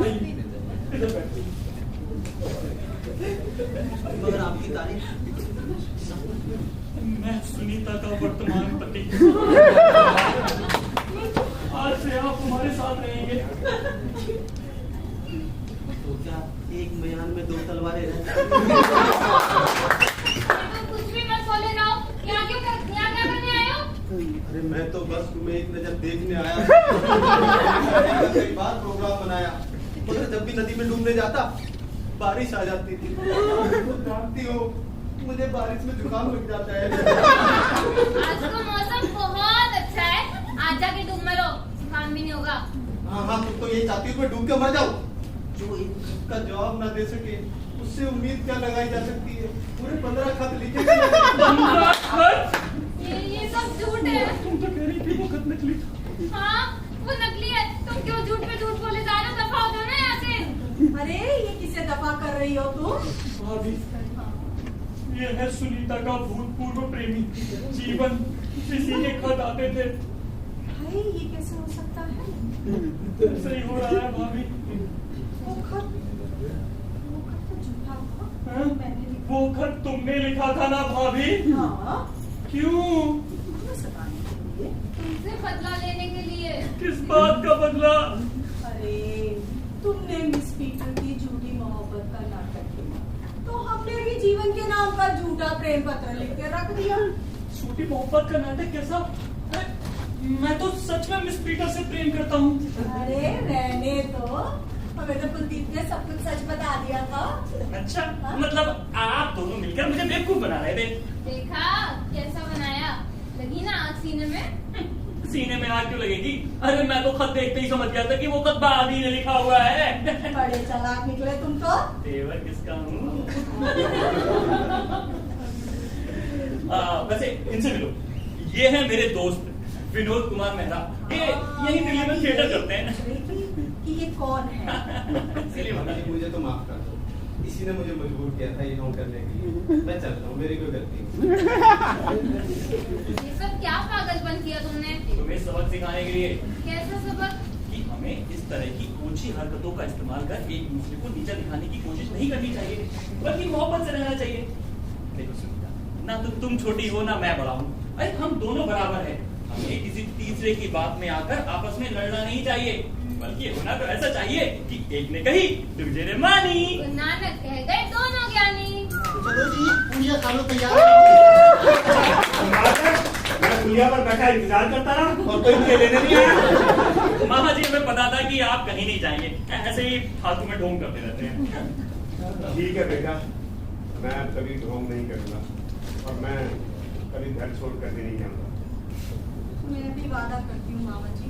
आइए, इधर बैठिए। मगर आपकी तारीफ। मैं सुनीता का वर्तमान पति। आज से आप हमारे साथ रहेंगे। तो क्या एक बयान में दो तलवारें कुछ भी मत बोले जाओ। यहाँ क्या करने आए हो? अरे मैं तो बस तुम्हें एक नजर देखने आया। कई बार प्रोग्राम बनाया, मगर जब भी नदी में डूबने जाता बारिश आ जाती थी। तो जानती हो, मुझे बारिश में जुकाम लग जाता है। आज तो मौसम बहुत अच्छा है। आज जाके डूब मरो, जुकाम भी नहीं होगा। हाँ हाँ, तुम तो यही चाहती हो मैं डूब के मर जाऊं। जो एक खत का जवाब ना दे सके उससे उम्मीद क्या लगाई जा सकती है। पूरे 15 खत लिखे ये सब झूठ है। तुम तो कह रही थी वो खत नकली था। हाँ, वो नकली है। तुम क्यों झूठ पे झूठ बोले जा रहे हो? दफा हो जाओ ना यहाँ से। अरे ये किसे दफा कर रही हो तुम? भाभी, ये है सुनीता का भूतपूर्व प्रेमी जीवन। इसी के खत आते थे। भाई ये कैसे हो सकता है? सही हो रहा है भाभी। वो खत तो झूठा था। हाँ? मैंने लिखा। वो खत तुमने लिखा था ना भाभी? हाँ, क्यों? तुम्हें सताने के लिए। तुमसे बदला लेने के लिए। किस बात का बदला? अरे तुमने मिस पीटर की झूठी मोहब्बत का नाटक किया, तो हमने भी जीवन के नाम पर झूठा प्रेम पत्र लिख के रख दिया। झूठी मोहब्बत का नाटक कैसा? अरे, मैं तो सच में मिस पीटर से प्रेम करता हूँ। अरे रहने तो, हमें तो कुलदीप ने सब कुछ सच बता दिया था। अच्छा, मतलब आप दोनों मिलकर मुझे बेवकूफ बना रहे थे। देखा कैसा बनाया, लगी ना आग सीने में? सीने में आग क्यों लगेगी? अरे मैं तो खत देखते ही समझ गया था कि वो खत बादी ने लिखा हुआ है। बड़े चालाक निकले तुम तो। तेवर किसका हूँ? वैसे इनसे मिलो, ये है मेरे दोस्त विनोद कुमार मेहरा। ये यही दिल्ली में थिएटर करते हैं। कि ये कौन है? इसीलिए बता मामा जी, मुझे तो माफ कर दो, इसी ने मुझे मजबूर किया था ये काम करने के लिए। मैं चलता हूँ, मेरी कोई गलती नहीं। ये सब क्या पागलपन किया तुमने? तुम्हें सबक सिखाने के लिए कैसा सबक? कि हमें इस तरह की ऊंची हरकतों का इस्तेमाल कर एक दूसरे को नीचा दिखाने की कोशिश नहीं करनी चाहिए, बल्कि मोहब्बत से रहना चाहिए। देखो सुनीता, ना तो तुम छोटी हो ना मैं बड़ा हूँ, अरे हम दोनों बराबर हैं। हमें किसी तीसरे की बात में आकर आपस में लड़ना नहीं चाहिए, बल्कि होना तो ऐसा चाहिए कि एक ने कही दूसरे ने मानी। गुरु नानक कह गए दोनों ज्ञानी। चलो जी, पूजा खा लो, तैयार। मैं पुलिया पर बैठा इंतजार करता रहा और कोई मुझे लेने नहीं आया। मामा जी, हमें पता था कि आप कहीं नहीं जाएंगे, ऐसे ही फालतू में ढोंग करते रहते हैं। ठीक है बेटा, मैं कभी ढोंग नहीं करूंगा और मैं कभी घर छोड़ कर भी नहीं जाऊंगा। मैं भी वादा करती हूँ मामा जी,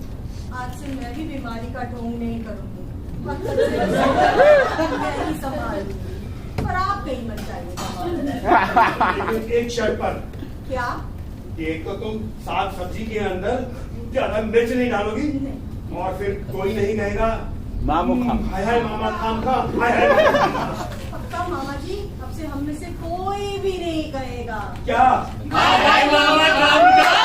आज से मैं भी बीमारी का ढोंग नहीं करूंगी। मैं ही संभालूंगी, पर आप कहीं मत जाइएगा। लेकिन एक शर्त पर। क्या? एक तो तुम साग सब्जी के अंदर ज्यादा मिर्च नहीं डालोगी, और फिर कोई नहीं कहेगा मामू खाम। हाय हाय मामा खाम खा, हाय हाय मामा खाम खा। पक्का मामा जी, अब से हम में से कोई भी नहीं कहेगा। क्या? हाय हाय मामा खाम खा।